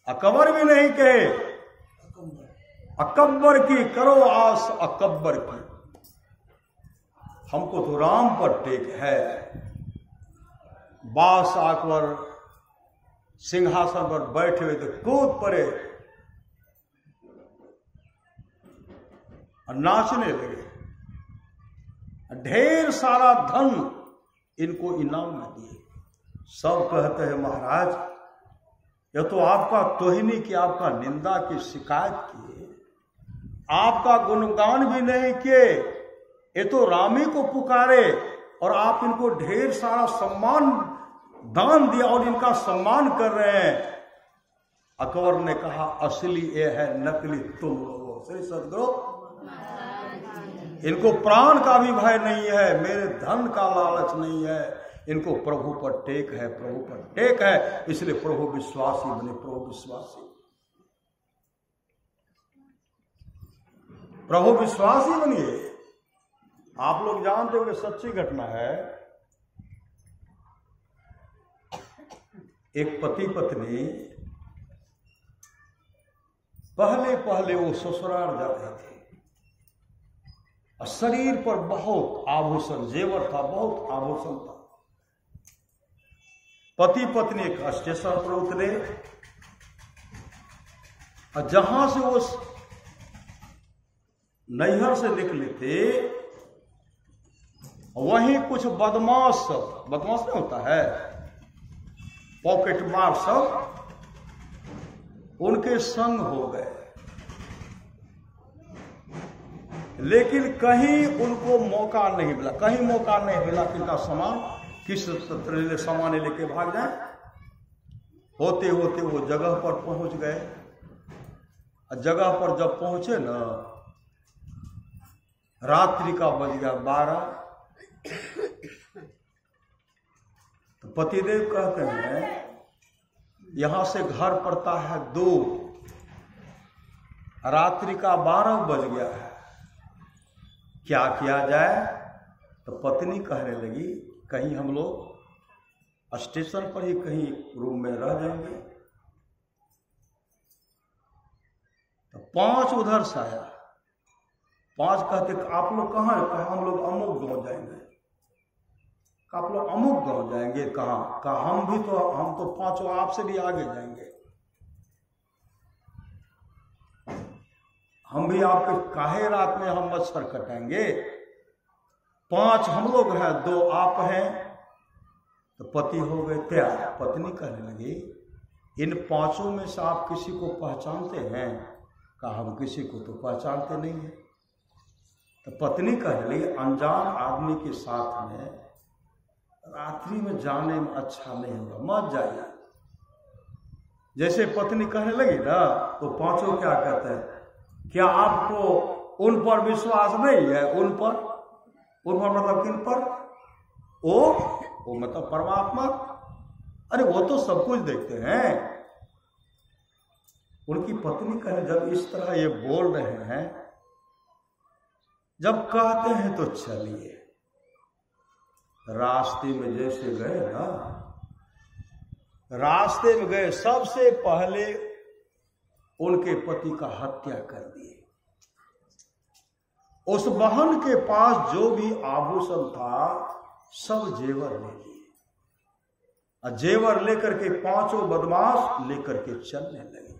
अकबर भी नहीं कहे, अकबर की, करो आस अकबर की। हमको तो राम पर टेक है। बादशाह अकबर सिंहासन पर बैठे हुए तो कूद पड़े और नाचने लगे। ढेर सारा धन इनको इनाम में दिए। सब कहते हैं महाराज, यह तो आपका तोहिनी की, आपका निंदा की, शिकायत की, आपका गुणगान भी नहीं किए, ये तो राम ही को पुकारे और आप इनको ढेर सारा सम्मान दान दिया और इनका सम्मान कर रहे हैं। अकबर ने कहा असली ये है, नकली तुम लोगों से। सदगुरु, इनको प्राण का भी भय नहीं है, मेरे धन का लालच नहीं है, इनको प्रभु पर टेक है, प्रभु पर टेक है, इसलिए प्रभु विश्वासी बने। प्रभु विश्वासी, प्रभु विश्वासी बनिए। आप लोग जानते हो कि सच्ची घटना है, एक पति पत्नी पहले वो ससुराल जाते थे और शरीर पर बहुत आभूषण जेवर था, बहुत आभूषण था। पति पत्नी एक स्टेशन पर उतरे और जहां से वो नैहर से निकले थे वहीं कुछ बदमाश नहीं होता है, पॉकेट मार सब उनके संग हो गए। लेकिन कहीं उनको मौका नहीं मिला, कहीं मौका नहीं मिला कि इनका सामान किस तरह सामान लेके भाग जाए। होते होते वो जगह पर पहुंच गए। जगह पर जब पहुंचे ना, रात्रि का बज गया 12। तो पतिदेव कहते हैं यहां से घर पड़ता है 2, रात्रि का 12 बज गया है, क्या किया जाए। तो पत्नी कहने लगी कहीं हम लोग स्टेशन पर ही कहीं रूम में रह जाएंगे। तो 5 उधर से आया। 5 कहते आप लोग कहाँ है? कहा हम लोग अमुक गांव जाएंगे। आप लोग अमुक गांव जाएंगे? कहाँ? कहा हम तो 5 आपसे भी आगे जाएंगे। हम भी आपके काहे रात में हम मच्छर कटाएंगे? 5 हम लोग हैं, 2 आप हैं। तो पति हो गए तैयार। पत्नी कहने लगी इन 5 में से आप किसी को पहचानते हैं? कहा हम किसी को तो पहचानते नहीं है। तो पत्नी कहने लगी अनजान आदमी के साथ में रात्रि में जाने में अच्छा नहीं होगा, मत जाइए। जैसे पत्नी कहने लगी ना तो 5 क्या कहते हैं, क्या आपको उन पर विश्वास नहीं है? उन पर मतलब किन पर? वो मतलब परमात्मा। अरे वो तो सब कुछ देखते हैं। उनकी पत्नी कहे जब इस तरह ये बोल रहे हैं, जब कहते हैं तो चलिए। रास्ते में जैसे गए ना, रास्ते में गए सबसे पहले उनके पति का हत्या कर दिए। उस बहन के पास जो भी आभूषण था सब जेवर ले लिए और जेवर लेकर के 5 बदमाश लेकर के चलने लगे।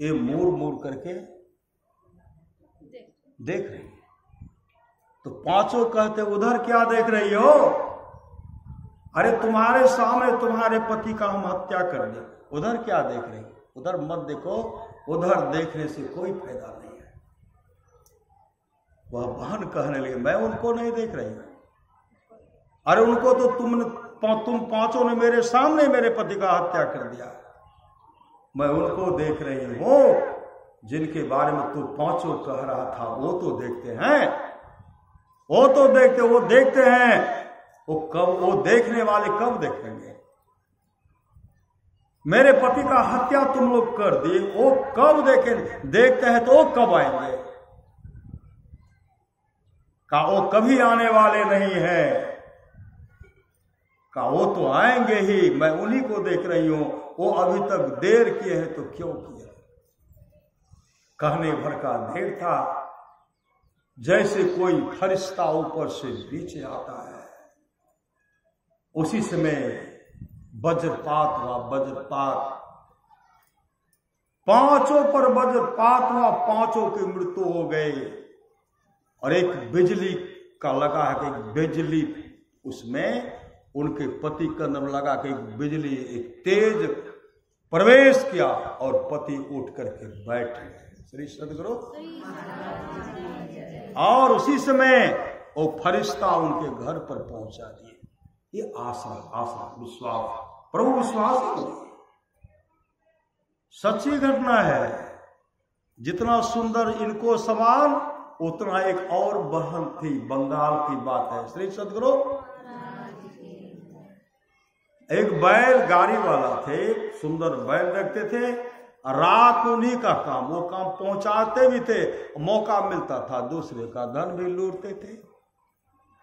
ये मुड़ करके देख रही है। तो 5 कहते उधर क्या देख रही हो? अरे तुम्हारे सामने तुम्हारे पति का हम हत्या कर दे। उधर क्या देख रही? उधर मत देखो, उधर देखने से कोई फायदा नहीं है। वह बहन कहने लगी मैं उनको नहीं देख रही। अरे उनको तो तुम 5 ने मेरे सामने मेरे पति का हत्या कर दिया। मैं उनको देख रही हूं जिनके बारे में तू 5 कह रहा था। वो तो देखते हैं, वो देखते हैं। वो देखने वाले कब देखेंगे? मेरे पति का हत्या तुम लोग कर दिए, वो कब देखते हैं तो वो कब आएंगे? का वो कभी आने वाले नहीं है। का वो तो आएंगे ही, मैं उन्हीं को देख रही हूं। वो अभी तक देर किए हैं तो क्यों किया? कहने भर का देर था। जैसे कोई फरिश्ता ऊपर से नीचे आता है, उसी समय वज्रपात हुआ। वज्रपात 5 पर वज्रपात हुआ, 5 की मृत्यु हो गई। और एक बिजली का लगा है कि बिजली उसमें उनके पति के अंदर लगा कि बिजली एक तेज प्रवेश किया और पति उठ करके बैठ गए। श्री सद्गुरु। और उसी समय वो फरिश्ता उनके घर पर पहुंचा दिए। ये आशा विश्वास, प्रभु विश्वास है, सच्ची घटना है। जितना सुंदर इनको समान उतना एक और बहन थी, बंगाल की बात है। श्री सद्गुरु एक बैल गाड़ी वाला थे, सुंदर बैल रखते थे, रात उन्हीं का काम, वो काम पहुंचाते भी थे, मौका मिलता था दूसरे का धन भी लूटते थे,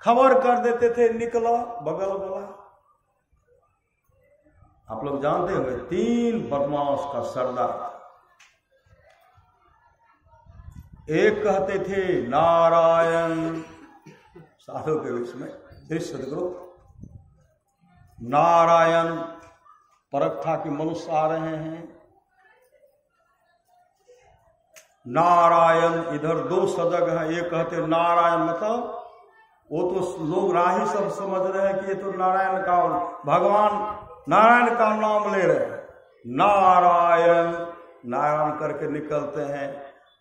खबर कर देते थे निकला बगल वाला। आप लोग जानते होंगे 3 बदमाश का सरदार, एक कहते थे नारायण, साधु के बीच में श्री सद्गुरु नारायण परख था कि मनुष्य आ रहे हैं, नारायण इधर 2 सजग हैं, एक कहते नारायण, मतलब वो तो लोग राही सब समझ रहे हैं कि ये तो नारायण का, भगवान नारायण का नाम ले रहे हैं, नारायण नारायण करके निकलते हैं।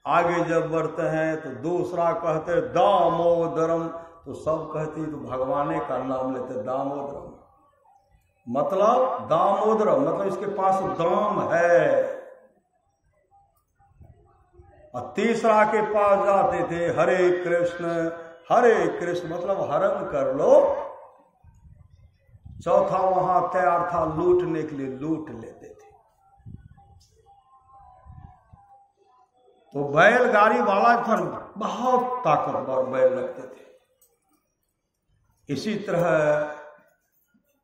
आगे जब बढ़ते हैं तो दूसरा कहते दामोदरम, तो सब कहते तो भगवाने का नाम लेते दामोदरम, मतलब दामोदरम मतलब इसके पास दाम है। और तीसरा के पास जाते थे हरे कृष्ण मतलब हरण कर लो। चौथा वहां तैयार था लूटने के लिए, लूट लेते थे। तो बैलगाड़ी वाला था, बहुत ताकतवर बैल रखते थे। इसी तरह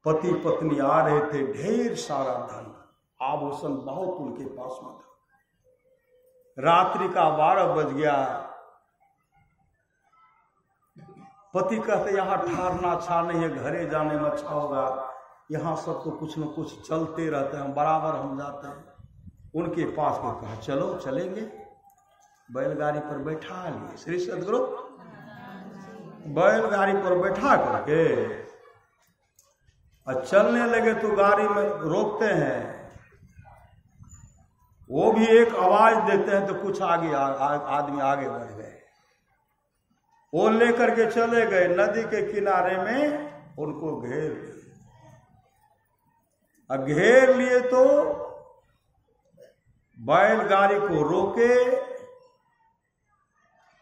पति पत्नी आ रहे थे, ढेर सारा धन आभूषण बहुत उनके पास में था। रात्रि का 12 बज गया, पति कहते यहाँ ठहरना अच्छा नहीं है, घरे जाने में अच्छा होगा, यहाँ सब तो कुछ न कुछ चलते रहते हैं, बराबर हम जाते हैं। उनके पास में कहा चलो चलेंगे, बैलगाड़ी पर बैठा लिए। श्री सद्गुरु बैलगाड़ी पर बैठा करके और चलने लगे तो गाड़ी में रोकते हैं, वो भी एक आवाज देते हैं तो कुछ आगे आदमी आगे बढ़ गए, वो लेकर के चले गए नदी के किनारे में, उनको घेर लिए। अब घेर लिए तो बैलगाड़ी को रोके,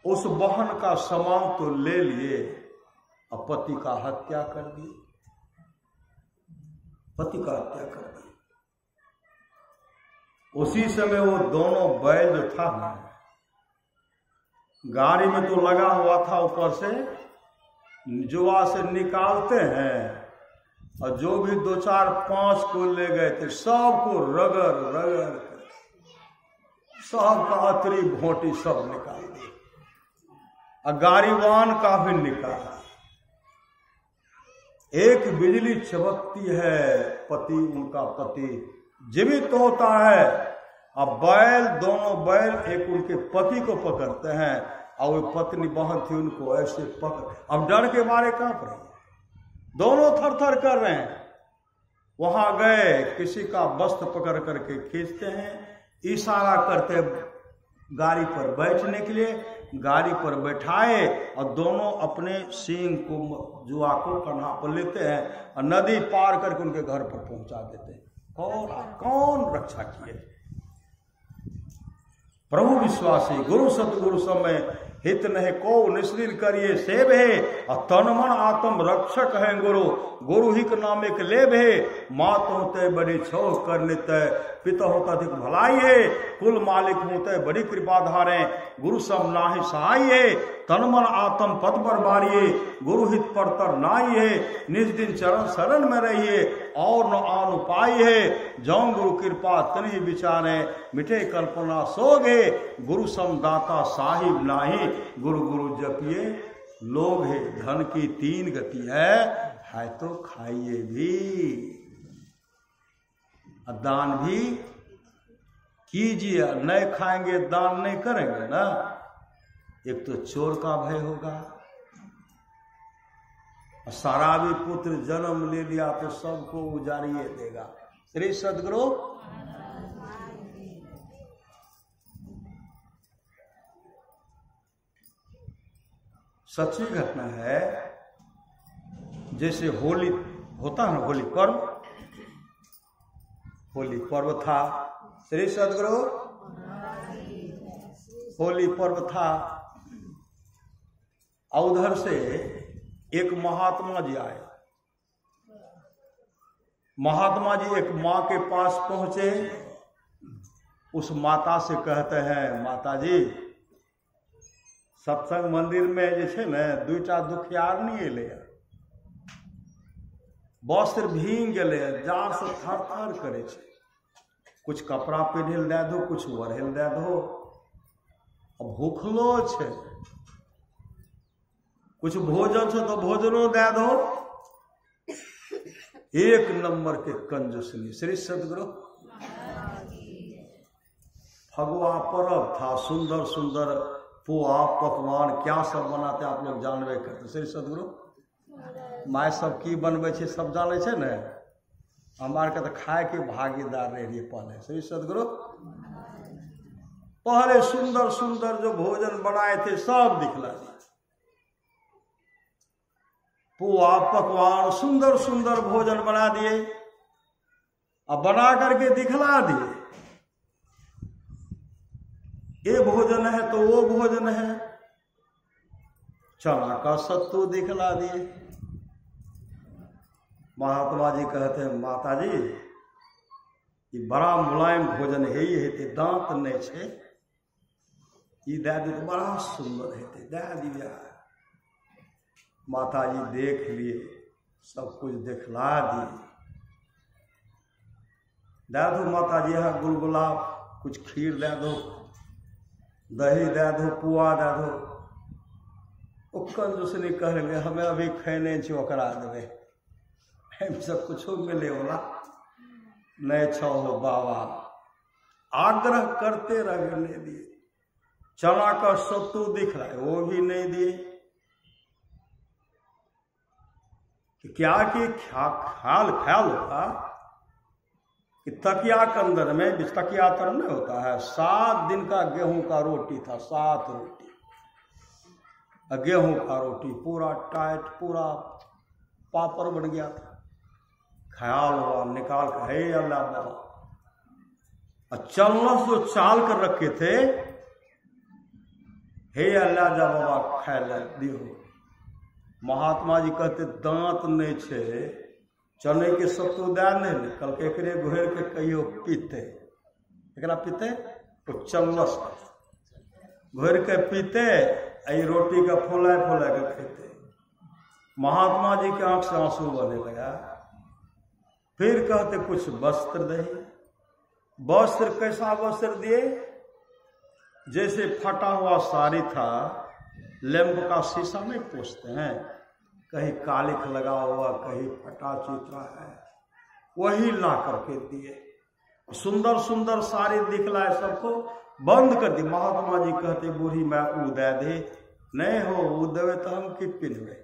उस वाहन का सामान तो ले लिए और पति का हत्या कर दी, पति का हत्या कर दी। उसी समय वो दोनों बैल जो था ना, गाड़ी में तो लगा हुआ था, ऊपर से जुआ से निकालते हैं और जो भी 2 4 5 को ले गए थे सबको रगड़ सब का अतरी भोटी सब निकाल दी और गाड़ीवान का भी निकाला। एक बिजली चमकती है, पति उनका पति जीवित होता है। अब बैल, दोनों बैल एक उनके पति को पकड़ते हैं और वो पत्नी बहन थी उनको ऐसे पकड़, अब डर के मारे कांप रहे, दोनों थर थर कर रहे हैं। वहां गए, किसी का वस्त्र पकड़ करके खींचते हैं, इशारा करते गाड़ी पर बैठने के लिए, गाड़ी पर बैठाए और दोनों अपने सींग को, जुआ को कन्हा पर लेते हैं और नदी पार करके उनके घर पर पहुंचा देते हैं। कौन रक्षा किए? प्रभु विश्वासी गुरु सतगुरु समय हित नहीं को निश्रिल करिए सेव है और तन मन आत्म रक्षक है गुरु, गुरु हिक नाम एक लेब है। मात होते बड़ी छो कर नित्य, पिता होता अधिक भलाई है, कुल मालिक होते बड़ी कृपा धारे, गुरु सब नाहि सहाय है, तन मन आत्म पद पर बारिये, गुरु हित पर तर नाई है, निज दिन चरण शरण में रहिए और न आन उपाय है, जौं गुरु कृपा तनि विचारे, मिटे कल्पना सोगे, गुरु सम दाता साहिब नाही, गुरु गुरु जपिए लोग है। धन की 3 गति है तो खाइए भी, दान भी कीजिए, नहीं खाएंगे दान नहीं करेंगे ना, एक तो चोर का भय होगा, शराबी पुत्र जन्म ले लिया तो सबको उजाड़िए देगा। श्री सद्गुरु सच्ची घटना है। जैसे होली होता है ना, होली पर्व था, श्री सदगुरु होली पर्व था। उधर से एक महात्मा जी आए। महात्मा जी एक माँ के पास पहुंचे। उस माता से कहते हैं, माता जी सत्संग मंदिर में जे छै ने दूटा दुखियार नहीं एले, वस्त्र भींग गेले, जार से थर थर करे छे, कुछ कपड़ा पहिने दे दो, कुछ ओढ़े दे दो, भूखलो छे, कुछ भोजन छे तो भोजनो दे दो। एक नंबर के कंजूसनी। श्री सदगुरु फगुआ पर्व था, सुंदर सुंदर पुआ पकवान क्या सब बनाते आप लोग जानबे करते। श्री सदगुरु माय सब की बनबे छे सब जाने छे ने। हमार के तो खाए के भागीदार रहिए पहले। श्री सदगुरु पहले सुंदर सुंदर जो भोजन बनाए थे सब दिखला दिए, पुआ पकवान सुंदर सुंदर भोजन बना दिए, अब बना करके दिखला दिए। ये भोजन है तो वो भोजन है, चना का सत्तू दिखला दिए। महात्मा जी कहते हैं, माता जी ये बड़ा मुलायम भोजन है, ये हेते दांत नहीं छे, ये दे दी तो बड़ा सुंदर हेते, दे दिया। माता जी देख लिए, सब कुछ दिखला दिए। दे दो माता जी, यहाँ गुलगुला कुछ खीर दे दो, दही दे दो, पुआ दे दो। वो कंजूसनी कह रहे हमें अभी खैने छे ओकरा देवे, हम सब कुछो मिले वाला नहीं छो हो बाबा। आग्रह करते रहने दिए। चना का सत्तू दिख रहा है वो भी नहीं दिए। क्या कि ख्याल होगा कि तकिया के अंदर में तकिया तर नहीं होता है, 7 दिन का गेहूं का रोटी था, 7 रोटी गेहूं का रोटी पूरा टाइट, पूरा पापड़ बन गया था। ख्याल हुआ, निकाल कर हे अल्लाह बाबा, चलनस जो चाल कर रखे थे, हे अल्लाह जा बाबा खाए ले दियो। महात्मा जी कहते दांत नहीं छे, चने के सत्तू दे नहीं, कल के एकरे घोर के कहियो पीते, एकरा पीते तो चलनस घोर के पीते, आई रोटी का फुला के खेते। महात्मा जी के आंख से आंसू बहने लगा। फिर कहते कुछ वस्त्र दे। वस्त्र कैसा वस्त्र दिए? जैसे फटा हुआ साड़ी था, लैंप का शीशा में पोंछते हैं, कहीं कालिख लगा हुआ, कहीं फटा चित्रा है, वही ला करके दिए। सुंदर सुंदर साड़ी दिखलाए, सबको बंद कर दी। महात्मा जी कहते बूढ़ी मैं ऊ दे दे, नहीं हो ऊ देवे तो हम की पिनवे,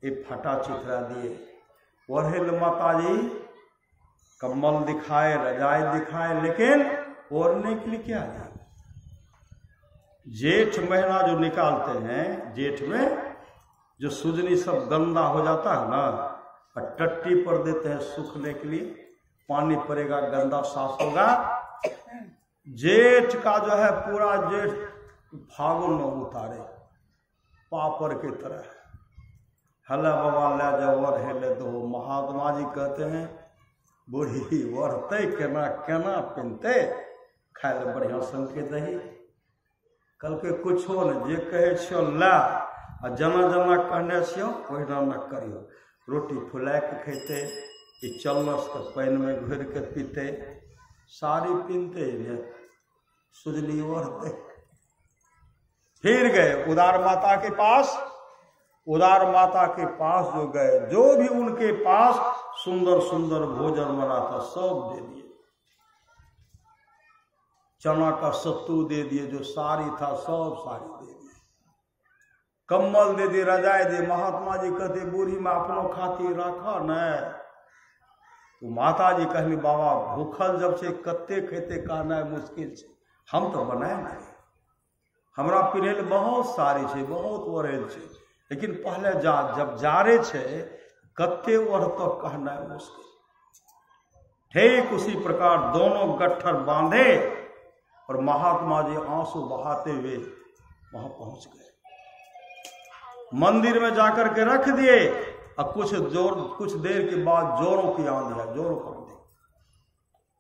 ये फटा चित्रा दिए। वरहिल माता जी कम्बल दिखाए, रजाई दिखाए, लेकिन ओढ़ने के लिए क्या है? जेठ महीना जो निकालते हैं, जेठ में जो सुजनी सब गंदा हो जाता है ना, और टट्टी पर देते हैं सूखने के लिए, पानी पड़ेगा गंदा साफ होगा। जेठ का जो है पूरा जेठ फागुन में उतारे पापड़ की तरह, हला बाबा ले जाओ वर हेले दो। महात्मा जी कहते हैं बूढ़ी वरते केना केना पिनते, खाए ले बढ़िया संकेत रही। कल के कुछो न जे कहे छो ला, आ जना जना कहने छो ओहिना न करियो। रोटी फुला के खेते, ये चलनस के पानी में घोर के पीते, साड़ी पीनते, सुजली ओढ़ते। फिर गए उदार माता के पास। उदार माता के पास जो गए, जो भी उनके पास सुंदर सुंदर भोजन बना था सब दे दिए। चना का सत्तू दे दिए, जो साड़ी था सब साड़ी दे दिए, कम्बल दे दिए, रजाई दे। महात्मा जी कहते बूढ़ी में अपनो खातिर रखा न। तो माता जी कहनी बाबा भूखल जब से कत्ते खेते कहना मुश्किल है, हम तो बनाए नहीं, हमरा पिन्हल बहुत सारी छे, बहुत ओढ़ल छे, लेकिन पहले जब जारे छे कत्ते ओढ़ तो कहना मुश्किल। ठीक उसी प्रकार दोनों गट्ठर बांधे और महात्मा जी आंसू बहाते हुए वहां पहुंच गए। मंदिर में जाकर के रख दिए और कुछ देर के बाद जोरों की आंधी है, जोरों पर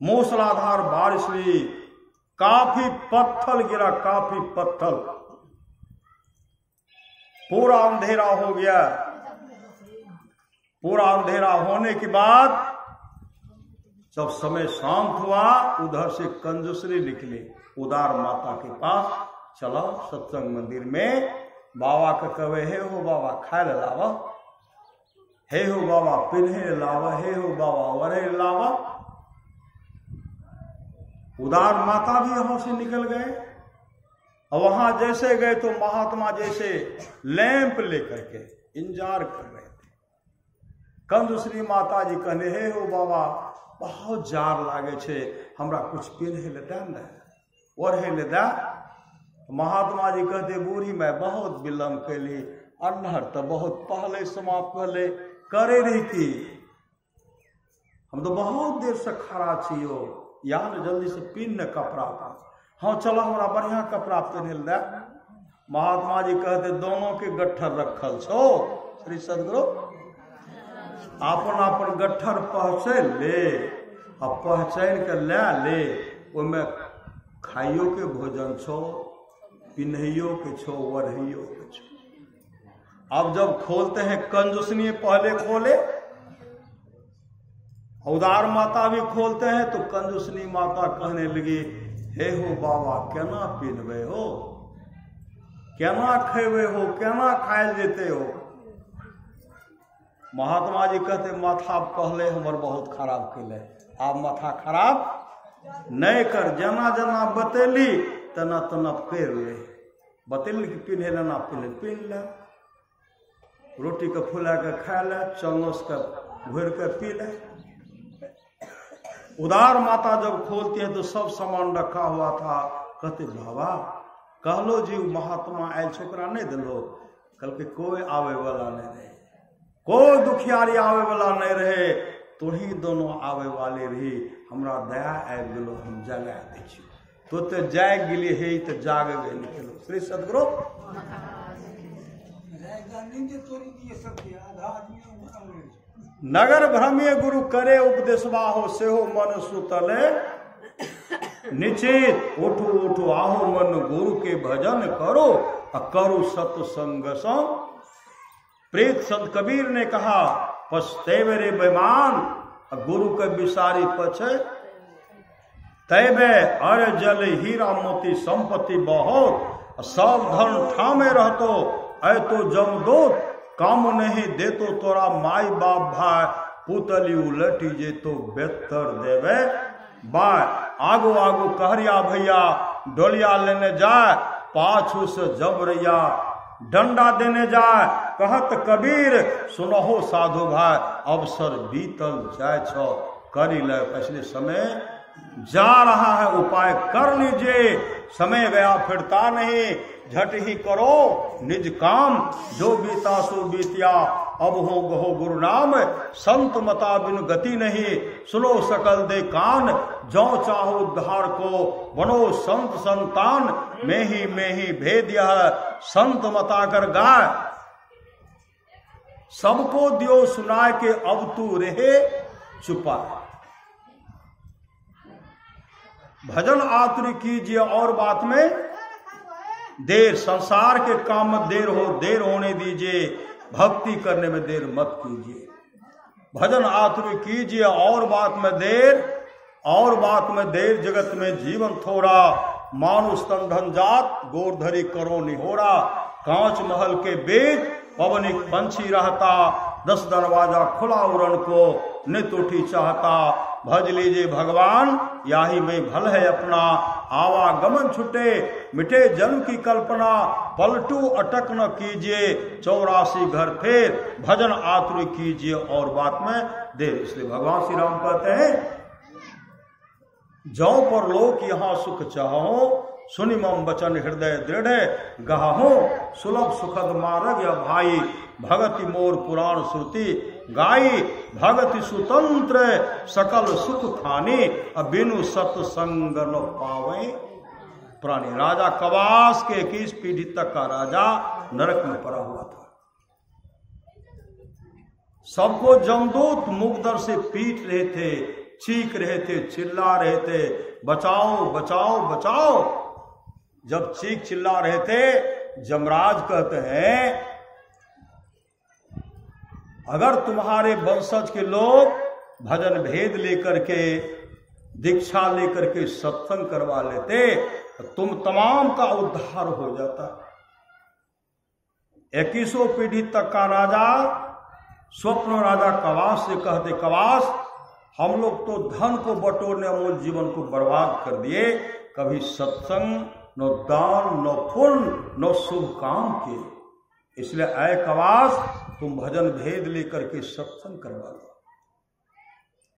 मूसलाधार बारिश हुई, काफी पत्थर गिरा, काफी पत्थर, पूरा अंधेरा हो गया। पूरा अंधेरा होने के बाद जब समय शांत हुआ, उधर से कंजूसरी निकली, उदार माता के पास चला सत्संग मंदिर में, बाबा का कहे हे हो बाबा खाए लावा, हे हो बाबा पिन्हे लावा, हे हो बाबा वरे लावा। उदार माता भी यहां से निकल गए और वहां जैसे गए तो महात्मा जैसे लैंप लेकर के इंतजार कर रहे थे। कंजूसरी माता जी कहने हे हो बाबा बहुत जार लागे छे, हमरा कुछ पिन्हे ले दे न, ओढ़े ले दे। महात्मा जी कहते बूढ़ी मैं बहुत विलम्ब कैली, अन्हर तो बहुत पहले समाप्त पहले करे रही थी, हम तो बहुत देर से खड़ा छियो, यहाँ न जल्दी से पिन न कपड़ा था। हाँ चलो हमरा बढ़िया कपड़ा पहने दे। महात्मा जी कहते दोनों के गट्ठर रखल छो श्री सदगुरु, अपन अपन गट्ठर पहचान ले और पहचान के ले, उनमें खाइयो के भोजन छो, पिन्हियो के छो, वरहियो के छो। अब जब खोलते हैं कंजूसनी पहले खोले, उदार माता भी खोलते हैं तो कंजूसनी माता कहने लगी हे हो बाबा केना पिन्हबे हो, केना खेबे हो, केना खायल जेते हो। महात्मा जी कहते माथा पहले हमर बहुत खराब कैले, आप माथा खराब नहीं कर, जना जना बतेली तना तना पेर ले, बतेली कि पिन्हे लेना पिन्ह ले, रोटी के फुला के खा ले, चम्मच के घोर के पी ले। उदार माता जब खोलती है तो सब सामान रखा हुआ था। कहते बाबा कहलो जी महात्मा आयल छोकरा नहीं दिलो, कल के कोई आवे वाला नहीं रहे, कोई दुखियारी आवे वाला नहीं रहे, तो ही दोनों आवे वाले रही, हमरा दया आबि गेलो, हम जगा दै छी। तो जाग गेली है तो जाग गए निकलो श्री सदगुरु। नगर भ्रमे गुरु करे उपदेशवा हो, सेहो मन सुतले निश्चित। उठो उठो आहो मन गुरु के भजन करो, करो सत्संग संग। प्रेत संत कबीर ने कहा पछतेवे रे बेमान, गुरु के बिसारी पछे तैबे अरे जल हीरा मोती संपत्ति बहुत, सब धन ठामे रहतो ऐ तो जमदूत, काम नहीं देतो तोरा माई बाप भाई, पुतली उलटी जे तो बेहतर देवे बाय। आगो आगो कहरिया भैया डोलिया लेने जाए, पाछू से जबरैया डंडा देने जाए। कहत कबीर सुनहो साधु भाई, अवसर बीतल जाए छो करी ले, इसलिए समय जा रहा है उपाय कर लीजिए, समय गया फिरता नहीं, झट ही करो निज काम, जो बीता सो बीतिया अब हो गहो गुरु नाम। संत मता बिन गति नहीं, सुनो सकल दे कान, जो चाहो उद्धार को बनो संत संतान। में ही भेद यह संत मता कर गाय, सबको दियो सुनाए के अब तू रहे चुपा। भजन आतुर कीजिए और बात में देर, संसार के काम में देर होने दीजिए, भक्ति करने में देर मत कीजिए। भजन आतुर कीजिए और बात में देर, और बात में देर जगत में जीवन थोड़ा। मानुष तंधन जात गोरधरी करो निहोरा, कांच महल के बीच पवनिक पंछी रहता, 10 दरवाजा खुला उड़न को नित उठी चाहता। भज लीजिए भगवान याही में भल है अपना, आवागमन छुटे मिटे जन्म की कल्पना। पलटू अटक न कीजिए 84 घर फेर, भजन आतुर कीजिए और बात में देर। इसलिए भगवान श्री राम कहते हैं जो पर लोक यहाँ सुख चाहो, सुनि मम वचन हृदय दृढ़, गाहो सुलभ सुखद मार्ग या भाई, भगति मोर पुराण श्रुति गाई, भगति सुतंत्र सकल सुख थानी, बिनु सत्संग न पावे प्राणी। राजा कवास के 21 पीढ़ी तक का राजा नरक में पड़ा हुआ था। सबको जमदूत मुकदर से पीट रहे थे, चीख रहे थे, चिल्ला रहे थे, बचाओ बचाओ बचाओ। जब चीख चिल्ला रहे थे, जमराज कहते हैं अगर तुम्हारे वंशज के लोग भजन भेद लेकर के, दीक्षा लेकर के सत्संग करवा लेते तो तुम तमाम का उद्धार हो जाता। 21 पीढ़ी तक का राजा स्वप्न राजा कवास से कहते, कवास हम लोग तो धन को बटोरने अमूल जीवन को बर्बाद कर दिए, कभी सत्संग न दान न पुण्य न शुभ काम किए, इसलिए ऐ कवास तुम भजन भेद लेकर के सत्संग करवा दो।